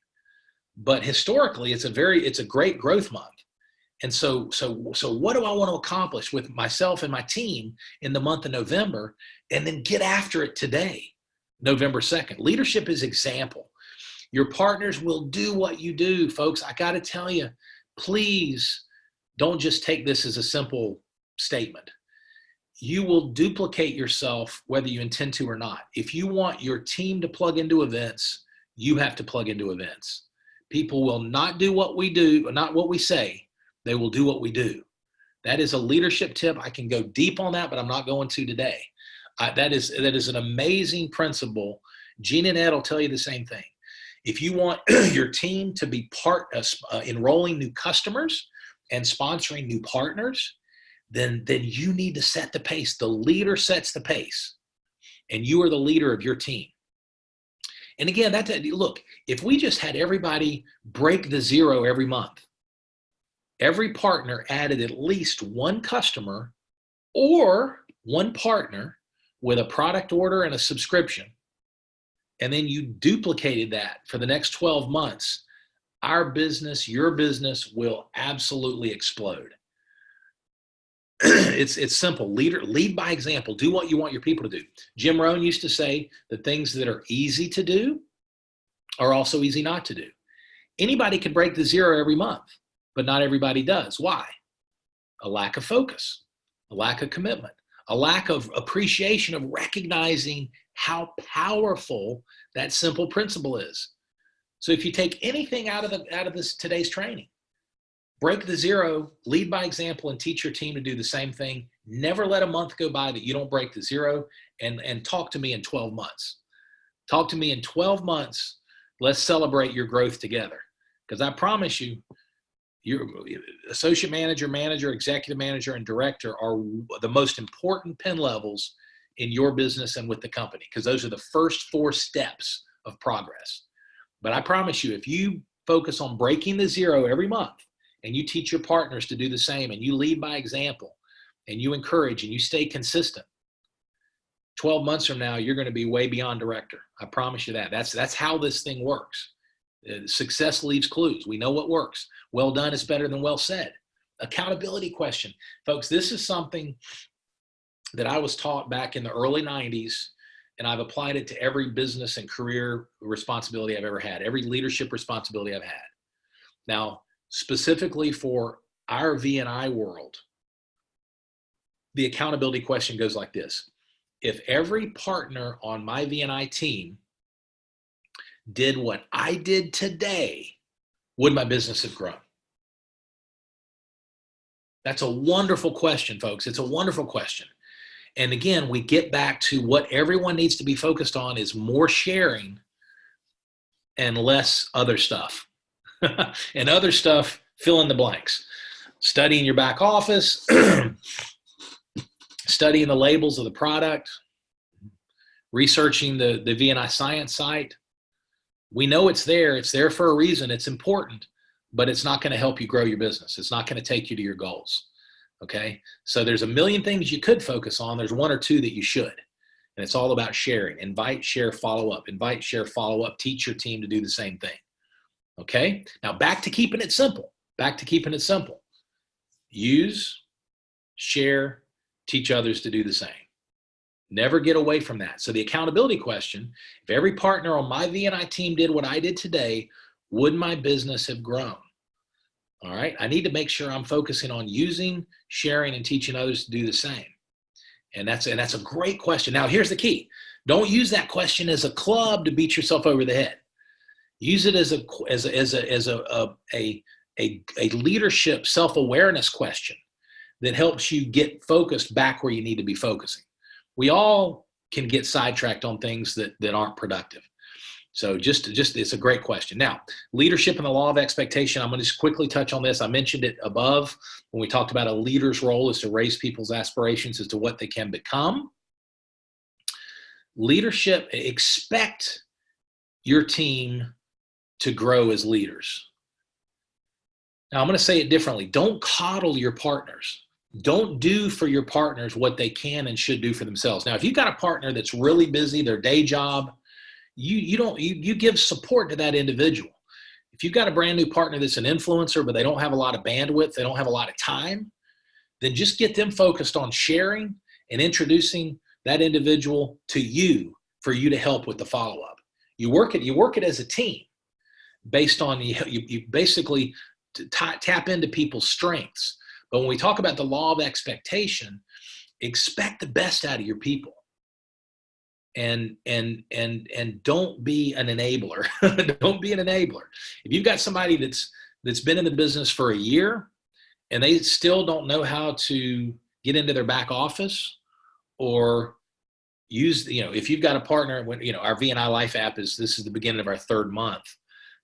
But historically, it's a great growth month. And so what do I want to accomplish with myself and my team in the month of November, and then get after it today, November 2nd. Leadership is example. Your partners will do what you do, folks. I got to tell you, please don't just take this as a simple statement. You will duplicate yourself whether you intend to or not. If you want your team to plug into events, you have to plug into events. People will not do what we do, not what we say. They will do what we do. That is a leadership tip. I can go deep on that, but I'm not going to today. That is an amazing principle. Gina and Ed will tell you the same thing. If you want your team to be part of enrolling new customers and sponsoring new partners, then you need to set the pace. The leader sets the pace, and you are the leader of your team. And again, look, if we just had everybody break the zero every month, every partner added at least one customer or one partner with a product order and a subscription, and then you duplicated that for the next 12 months, our business, your business will absolutely explode. It's simple. Lead by example. Do what you want your people to do. Jim Rohn used to say the things that are easy to do are also easy not to do. Anybody can break the zero every month, but not everybody does. Why? A lack of focus, a lack of commitment, a lack of appreciation of recognizing how powerful that simple principle is. So if you take anything out of this today's training, break the zero, lead by example, and teach your team to do the same thing. Never let a month go by that you don't break the zero, and talk to me in 12 months. Talk to me in 12 months. Let's celebrate your growth together. Because I promise you, your associate manager, executive manager, and director are the most important pin levels in your business and with the company, because those are the first 4 steps of progress. But I promise you, if you focus on breaking the zero every month and you teach your partners to do the same and you lead by example and you encourage and you stay consistent, 12 months from now, you're going to be way beyond director. I promise you that. That's how this thing works. Success leaves clues. We know what works. Well done is better than well said. Accountability question. Folks, this is something that I was taught back in the early 90s, and I've applied it to every business and career responsibility I've ever had, every leadership responsibility I've had. Now, specifically for our V&I world, the accountability question goes like this. If every partner on my V&I team did what I did today, would my business have grown? That's a wonderful question, folks. It's a wonderful question. And again, we get back to what everyone needs to be focused on is more sharing and less other stuff. And other stuff, fill in the blanks. Studying your back office, studying the labels of the product, researching the V&I science site. We know it's there. It's there for a reason. It's important, but it's not going to help you grow your business. It's not going to take you to your goals. Okay. So there's a million things you could focus on. There's one or two that you should. And it's all about sharing. Invite, share, follow up. Invite, share, follow up. Teach your team to do the same thing. Okay. Now back to keeping it simple. Back to keeping it simple. Use, share, teach others to do the same. Never get away from that. So the accountability question, if every partner on my V&I team did what I did today, would my business have grown? All right. I need to make sure I'm focusing on using, sharing, and teaching others to do the same. And that's a great question. Now, here's the key. Don't use that question as a club to beat yourself over the head. Use it as a leadership self-awareness question that helps you get focused back where you need to be focusing. We all can get sidetracked on things that aren't productive. So just it's a great question. Now, leadership and the law of expectation, I'm going to just quickly touch on this. I mentioned it above when we talked about a leader's role is to raise people's aspirations as to what they can become. Leadership, expect your team to grow as leaders. Now, I'm going to say it differently. Don't coddle your partners. Don't do for your partners what they can and should do for themselves. Now, if you've got a partner that's really busy, their day job, you give support to that individual. If you've got a brand new partner that's an influencer, but they don't have a lot of bandwidth, they don't have a lot of time, then just get them focused on sharing and introducing that individual to you for you to help with the follow-up. You work it as a team based on you basically tap into people's strengths. But when we talk about the law of expectation, expect the best out of your people. And don't be an enabler. Don't be an enabler. If you've got somebody that's been in the business for a year and they still don't know how to get into their back office or use, if you've got a partner, when, our V&I Life app this is the beginning of our third month.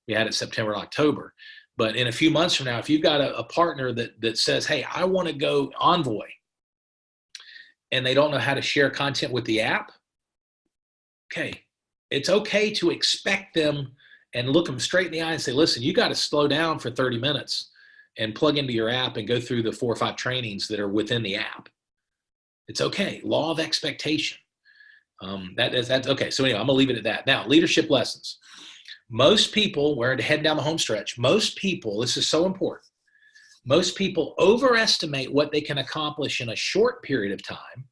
We had it September, October. But in a few months from now, if you've got a partner that says, hey, I want to go Envoy, and they don't know how to share content with the app, okay, it's okay to expect them and look them straight in the eye and say, listen, you got to slow down for 30 minutes and plug into your app and go through the 4 or 5 trainings that are within the app. It's okay. Law of expectation. That's okay. So anyway, I'm gonna leave it at that. Now, leadership lessons. Most people, we're heading down the home stretch. Most people, this is so important. Most people overestimate what they can accomplish in a short period of time,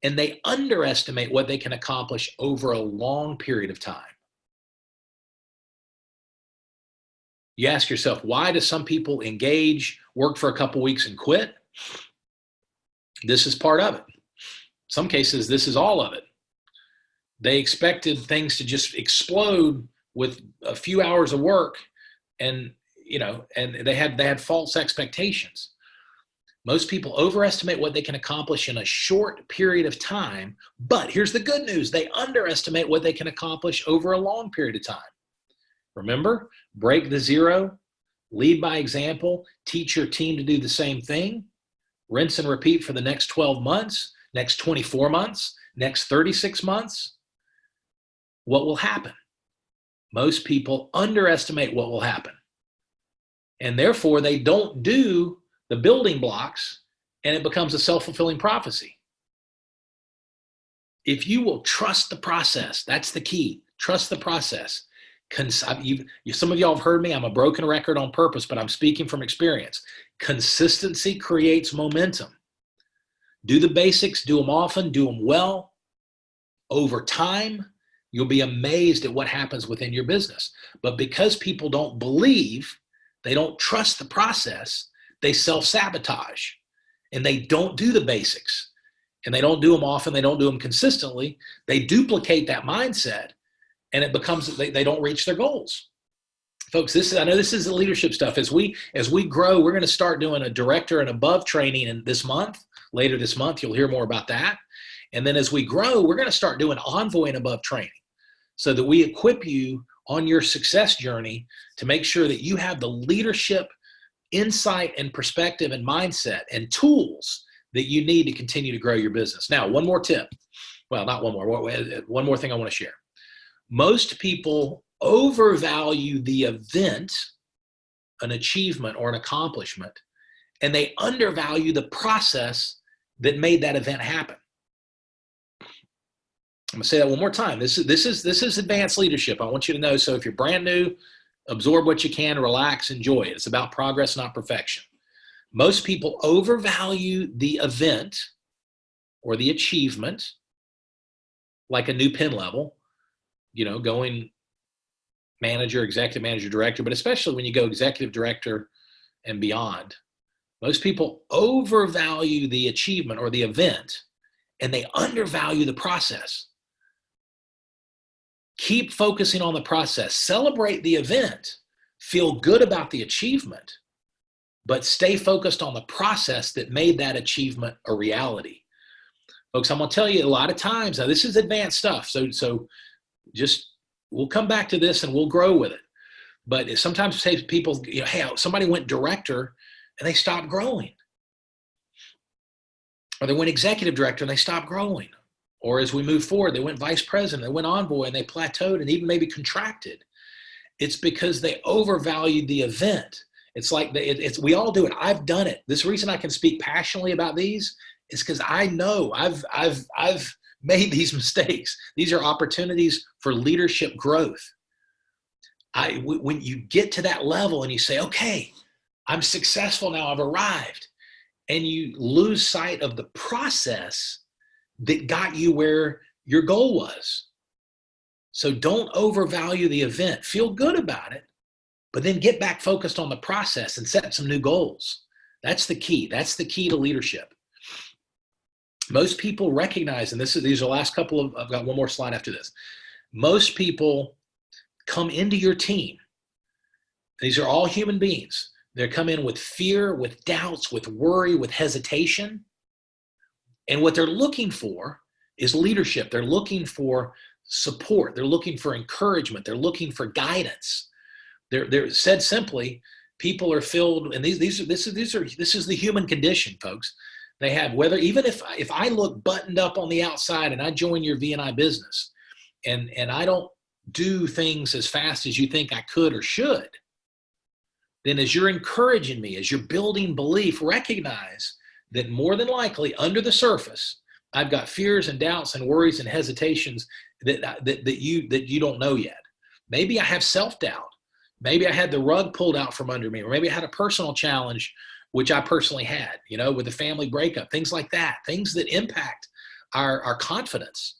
and they underestimate what they can accomplish over a long period of time. You ask yourself, why do some people engage, work for a couple weeks and quit? This is part of it. Some cases, this is all of it. They expected things to just explode with a few hours of work, and they had false expectations. Most people overestimate what they can accomplish in a short period of time, but here's the good news. They underestimate what they can accomplish over a long period of time. Remember, break the zero, lead by example, teach your team to do the same thing, rinse and repeat for the next 12 months, next 24 months, next 36 months. What will happen? Most people underestimate what will happen. And therefore, they don't do the building blocks, and it becomes a self-fulfilling prophecy. If you will trust the process, that's the key. Trust the process. Some of y'all have heard me. I'm a broken record on purpose, but I'm speaking from experience. Consistency creates momentum. Do the basics, do them often, do them well. Over time, you'll be amazed at what happens within your business. But because people don't believe, they don't trust the process, they self-sabotage, and they don't do the basics, and they don't do them often, they don't do them consistently. They duplicate that mindset, and it becomes they don't reach their goals. Folks, I know this is the leadership stuff. As we grow, we're going to start doing a director and above training later this month. You'll hear more about that. And then as we grow, we're going to start doing envoy and above training so that we equip you on your success journey to make sure that you have the leadership insight and perspective and mindset and tools that you need to continue to grow your business. Now, one more tip. Well, not one more. One more thing I want to share. Most people overvalue the event, an achievement or an accomplishment, and they undervalue the process that made that event happen. I'm going to say that one more time. This is advanced leadership. I want you to know. So if you're brand new, absorb what you can, relax, enjoy it. It's about progress, not perfection. Most people overvalue the event or the achievement, like a new pin level, going manager, executive manager, director, but especially when you go executive director and beyond. Most people overvalue the achievement or the event, and they undervalue the process. Keep focusing on the process. Celebrate the event. Feel good about the achievement, but stay focused on the process that made that achievement a reality. Folks, I'm going to tell you a lot of times, now this is advanced stuff, so just we'll come back to this and we'll grow with it. But sometimes people, hey, somebody went director and they stopped growing. Or they went executive director and they stopped growing. Or as we move forward, they went vice president, they went envoy, and they plateaued and even maybe contracted. It's because they overvalued the event. It's like we all do it. I've done it. This reason I can speak passionately about these is because I know I've made these mistakes. These are opportunities for leadership growth. When you get to that level and you say, okay, I'm successful now, I've arrived, and you lose sight of the process that got you where your goal was. So don't overvalue the event. Feel good about it, but then get back focused on the process and set some new goals. That's the key. That's the key to leadership. Most people recognize, and these are the last couple of, I've got one more slide after this. Most people come into your team. These are all human beings. They come in with fear, with doubts, with worry, with hesitation. And what they're looking for is leadership. They're looking for support. They're looking for encouragement. They're looking for guidance. They're said simply, people are filled, and this is the human condition, folks. They have, even if I look buttoned up on the outside and I join your V&I business and I don't do things as fast as you think I could or should, then as you're encouraging me, as you're building belief, recognize that more than likely under the surface, I've got fears and doubts and worries and hesitations that you don't know yet. Maybe I have self-doubt. Maybe I had the rug pulled out from under me, or maybe I had a personal challenge, which I personally had, with a family breakup, things like that, things that impact our confidence.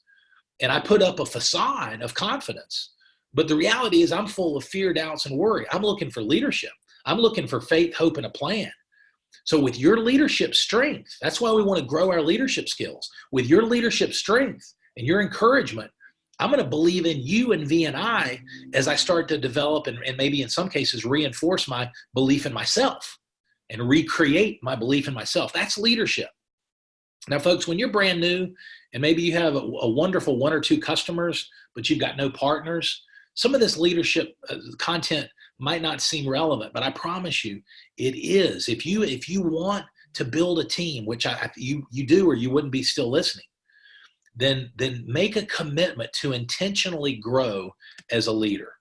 And I put up a facade of confidence. But the reality is I'm full of fear, doubts, and worry. I'm looking for leadership. I'm looking for faith, hope, and a plan. So with your leadership strength, that's why we want to grow our leadership skills. With your leadership strength and your encouragement, I'm going to believe in you and V&I as I start to develop and maybe in some cases reinforce my belief in myself and recreate my belief in myself. That's leadership. Now, folks, when you're brand new and maybe you have a wonderful one or two customers, but you've got no partners, some of this leadership content might not seem relevant, but I promise you it is. If you want to build a team, which you do or you wouldn't be still listening, then make a commitment to intentionally grow as a leader.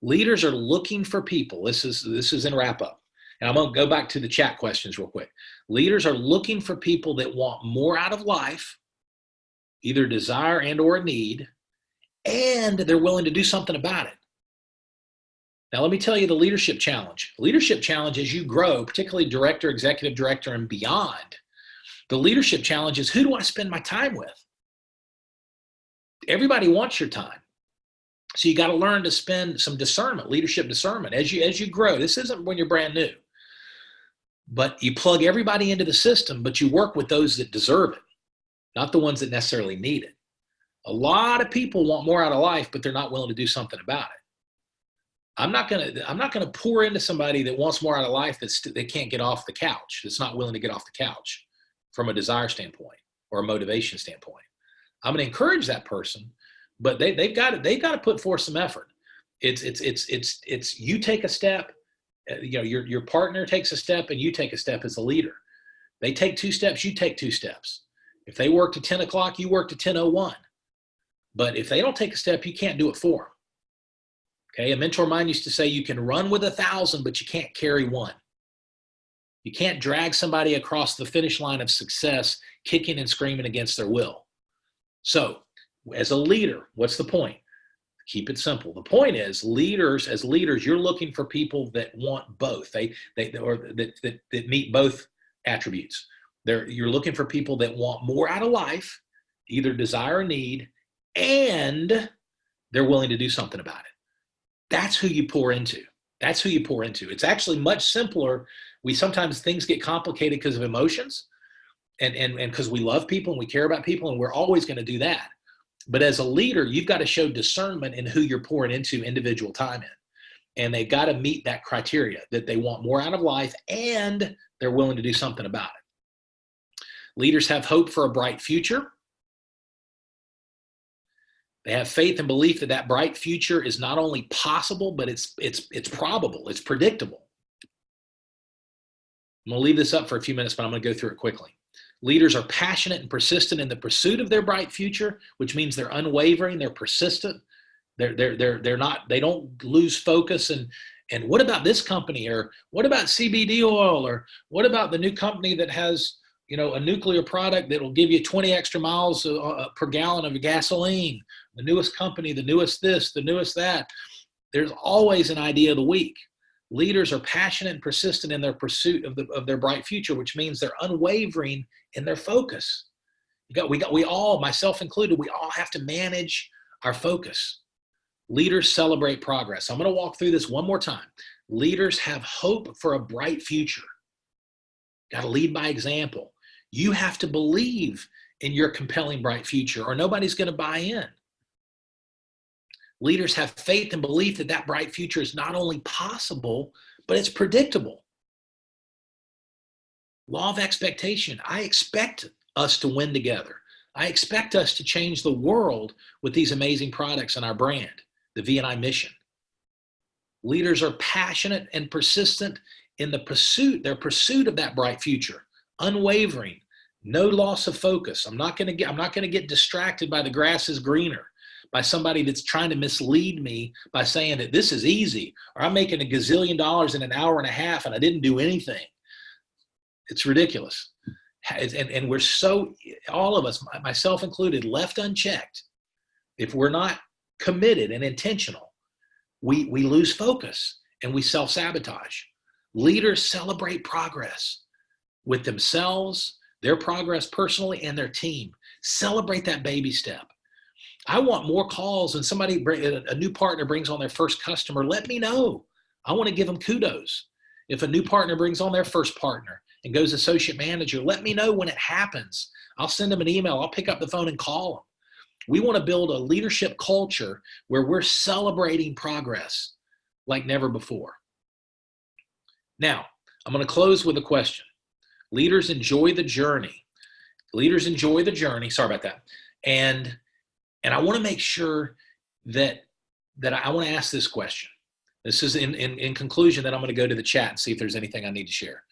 Leaders are looking for people. This is in wrap up. And I'm going to go back to the chat questions real quick. Leaders are looking for people that want more out of life, either desire and or need, and they're willing to do something about it. Now, let me tell you the leadership challenge. Leadership challenge as you grow, particularly director, executive director, and beyond, the leadership challenge is, who do I spend my time with? Everybody wants your time. So you got to learn to spend some discernment, leadership discernment as you grow. This isn't when you're brand new, but you plug everybody into the system, but you work with those that deserve it, not the ones that necessarily need it. A lot of people want more out of life, but they're not willing to do something about it. I'm not gonna pour into somebody that wants more out of life that can't get off the couch, that's not willing to get off the couch from a desire standpoint or a motivation standpoint. I'm gonna encourage that person, but they've got to put forth some effort. It's you take a step, your partner takes a step, and you take a step as a leader. They take 2 steps, you take 2 steps. If they work to 10 o'clock, you work to 10:01. But if they don't take a step, you can't do it for them. Okay, a mentor of mine used to say, you can run with 1,000, but you can't carry 1. You can't drag somebody across the finish line of success, kicking and screaming against their will. So, as a leader, what's the point? Keep it simple. The point is, as leaders, you're looking for people that want both. That meet both attributes. You're looking for people that want more out of life, either desire or need, and they're willing to do something about it. That's who you pour into. That's who you pour into. It's actually much simpler. Sometimes things get complicated because of emotions and because we love people and we care about people, and we're always going to do that. But as a leader, you've got to show discernment in who you're pouring into individual time in. And they've got to meet that criteria that they want more out of life and they're willing to do something about it. Leaders have hope for a bright future. They have faith and belief that that bright future is not only possible, but it's probable, it's predictable. I'm going to leave this up for a few minutes, but I'm going to go through it quickly. Leaders are passionate and persistent in the pursuit of their bright future, which means they're unwavering, they're persistent. They don't lose focus and what about this company, or what about CBD oil, or what about the new company that has, a nuclear product that will give you 20 extra miles per gallon of gasoline, the newest company, the newest this, the newest that. There's always an idea of the week. Leaders are passionate and persistent in their pursuit of their bright future, which means they're unwavering in their focus. We all, myself included, we all have to manage our focus. Leaders celebrate progress. I'm going to walk through this one more time. Leaders have hope for a bright future. Got to lead by example. You have to believe in your compelling bright future, or nobody's going to buy in. Leaders have faith and belief that that bright future is not only possible, but it's predictable. Law of expectation. I expect us to win together. I expect us to change the world with these amazing products and our brand, the V&I mission. Leaders are passionate and persistent in their pursuit of that bright future, unwavering, no loss of focus. I'm not going to get distracted by the grass is greener, by somebody that's trying to mislead me by saying that this is easy, or I'm making $1 gazillion in an hour and a half and I didn't do anything. It's ridiculous. And we're so, all of us, myself included, left unchecked. If we're not committed and intentional, we lose focus and we self-sabotage. Leaders celebrate progress with themselves, their progress personally, and their team. Celebrate that baby step. I want more calls when a new partner brings on their first customer. Let me know. I want to give them kudos. If a new partner brings on their first partner and goes associate manager, let me know when it happens. I'll send them an email. I'll pick up the phone and call them. We want to build a leadership culture where we're celebrating progress like never before. Now, I'm going to close with a question. Leaders enjoy the journey. Leaders enjoy the journey. Sorry about that. And I want to make sure that I want to ask this question. This is in conclusion that I'm going to go to the chat and see if there's anything I need to share.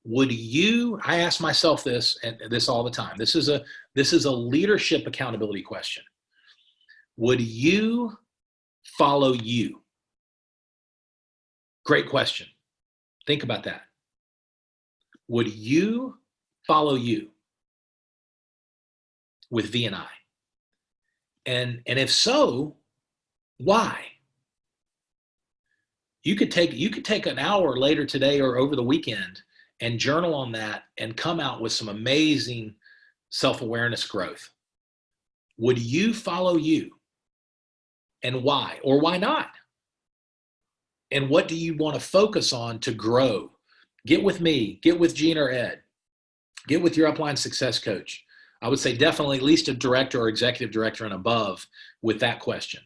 I ask myself this all the time. This is a leadership accountability question. Would you follow you? Great question. Think about that. Would you follow you with V&I? And if so, why? You could take an hour later today or over the weekend and journal on that and come out with some amazing self-awareness growth. Would you follow you? And why? Or why not? And what do you want to focus on to grow? Get with me, get with Gina or Ed, get with your upline success coach. I would say definitely at least a director or executive director and above with that question.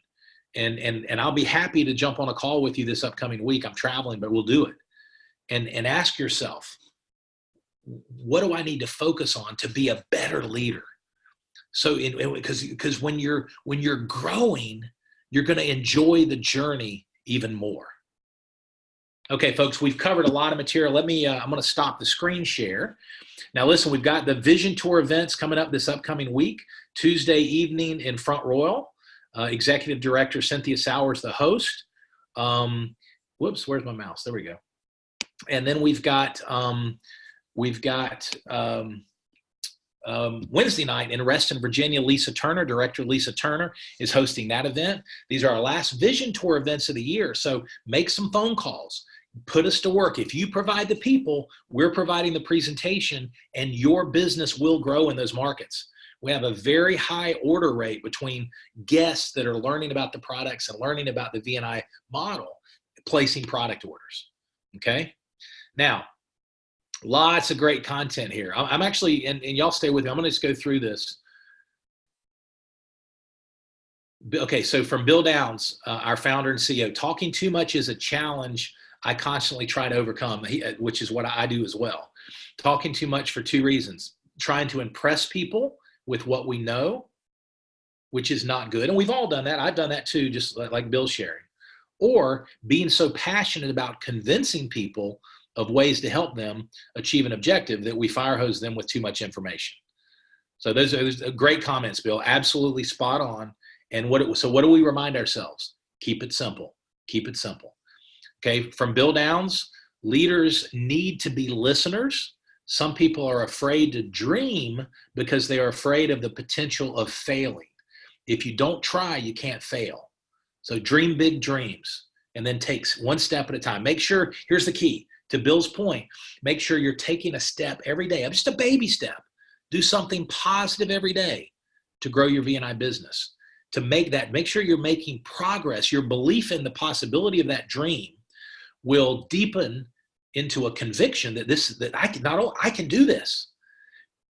And I'll be happy to jump on a call with you this upcoming week. I'm traveling, but we'll do it. And ask yourself, what do I need to focus on to be a better leader? So because when you're growing, you're going to enjoy the journey even more. Okay, folks, we've covered a lot of material. I'm going to stop the screen share. Now, listen, we've got the Vision Tour events coming up this upcoming week, Tuesday evening in Front Royal. Executive Director Cynthia Sowers, the host. Whoops, where's my mouse? There we go. And then we've got Wednesday night in Reston, Virginia. Lisa Turner, Director Lisa Turner, is hosting that event. These are our last Vision Tour events of the year. So make some phone calls. Put us to work. If you provide the people, we're providing the presentation, and your business will grow in those markets. We have a very high order rate between guests that are learning about the products and learning about the V&I model, placing product orders. Okay. Now, lots of great content here. I'm actually, and y'all stay with me. I'm going to just go through this. Okay. So from Bill Downs, our founder and CEO, talking too much is a challenge I constantly try to overcome, which is what I do as well. Talking too much for two reasons: trying to impress people with what we know, which is not good. And we've all done that. I've done that too, just like Bill's sharing. Or being so passionate about convincing people of ways to help them achieve an objective that we fire hose them with too much information. So those are great comments, Bill. Absolutely spot on. And so what do we remind ourselves? Keep it simple. Keep it simple. Okay, from Bill Downs, leaders need to be listeners. Some people are afraid to dream because they are afraid of the potential of failing. If you don't try, you can't fail. So dream big dreams and then take one step at a time. Make sure, here's the key, to Bill's point, make sure you're taking a step every day, just a baby step. Do something positive every day to grow your V&I business. To make sure you're making progress. Your belief in the possibility of that dream will deepen into a conviction that I can do this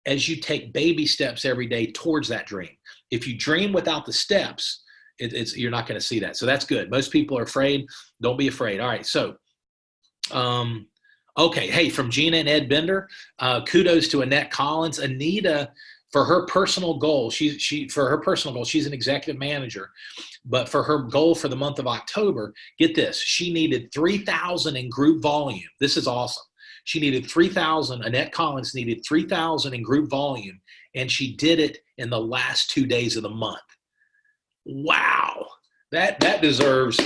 as you take baby steps every day towards that dream. If you dream without the steps, you're not going to see that. So that's good. Most people are afraid. Don't be afraid. All right. So, okay. Hey, from Gina and Ed Bender, kudos to Annette Collins. Anita, for her personal goal, she's an executive manager, but for her goal for the month of October, get this, she needed 3,000 in group volume. This is awesome. She needed 3,000. Annette Collins needed 3,000 in group volume, and she did it in the last 2 days of the month. Wow, that deserves.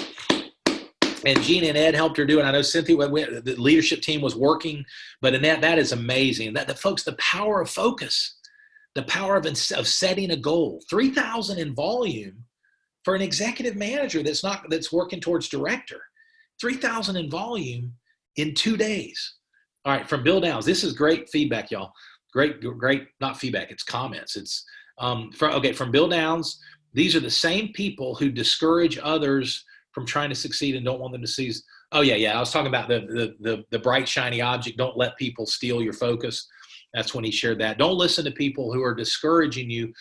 And Gina and Ed helped her do it. I know Cynthia, the leadership team was working, but Annette, that is amazing. Folks, the power of focus. The power of setting a goal, 3,000 in volume for an executive manager that's working towards director, 3,000 in volume in 2 days. All right, from Bill Downs, this is great feedback, y'all. Great, not feedback, it's comments. It's from Bill Downs. These are the same people who discourage others from trying to succeed and don't want them to seize. Oh yeah. I was talking about the bright shiny object. Don't let people steal your focus. That's when he shared that. Don't listen to people who are discouraging you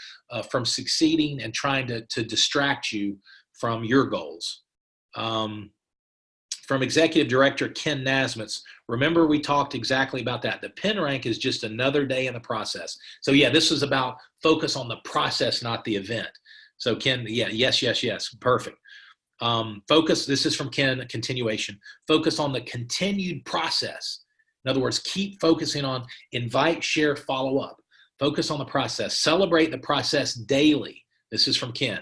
from succeeding and trying to distract you from your goals. From Executive Director Ken Nasmith, remember we talked exactly about that. The pin rank is just another day in the process. So yeah, this is about focus on the process, not the event. So Ken, yeah, yes, perfect. Focus, this is from Ken, continuation. Focus on the continued process. In other words, keep focusing on invite, share, follow up. Focus on the process. Celebrate the process daily. This is from Ken.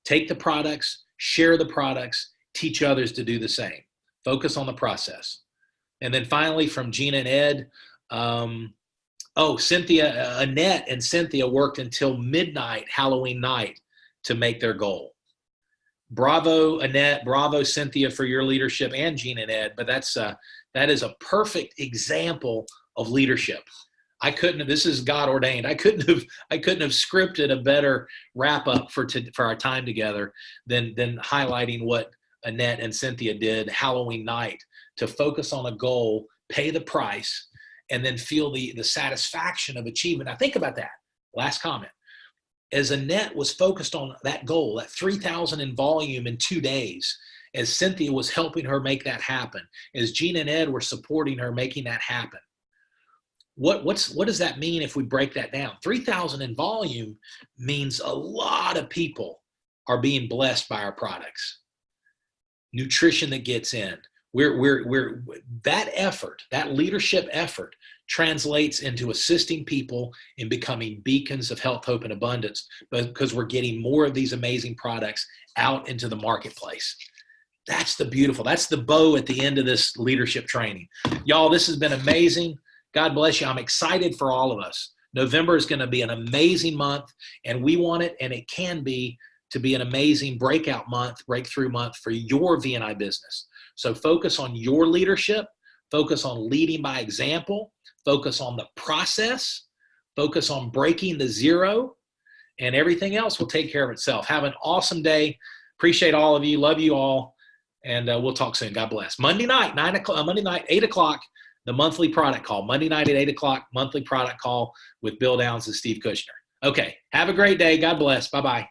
Take the products, share the products, teach others to do the same. Focus on the process. And then finally, from Gina and Ed, Cynthia, Annette and Cynthia worked until midnight Halloween night to make their goal. Bravo, Annette. Bravo, Cynthia, for your leadership, and Gina and Ed. But that is a perfect example of leadership. This is God ordained. I couldn't have scripted a better wrap up for our time together than highlighting what Annette and Cynthia did Halloween night to focus on a goal, pay the price, and then feel the satisfaction of achievement. Now think about that. Last comment. As Annette was focused on that goal, that 3,000 in volume in 2 days, as Cynthia was helping her make that happen, as Gina and Ed were supporting her making that happen. What does that mean if we break that down? 3,000 in volume means a lot of people are being blessed by our products. Nutrition that gets in. That effort, that leadership effort, translates into assisting people in becoming beacons of health, hope, and abundance, because we're getting more of these amazing products out into the marketplace. That's the bow at the end of this leadership training. Y'all, this has been amazing. God bless you. I'm excited for all of us. November is going to be an amazing month, and we want it, and it can be, to be an amazing breakout month, breakthrough month for your V&I business. So focus on your leadership, focus on leading by example, focus on the process, focus on breaking the zero, and everything else will take care of itself. Have an awesome day. Appreciate all of you. Love you all. And we'll talk soon. God bless. Monday night, 8 o'clock, the monthly product call. Monday night at 8 o'clock, monthly product call with Bill Downs and Steve Kushner. Okay. Have a great day. God bless. Bye-bye.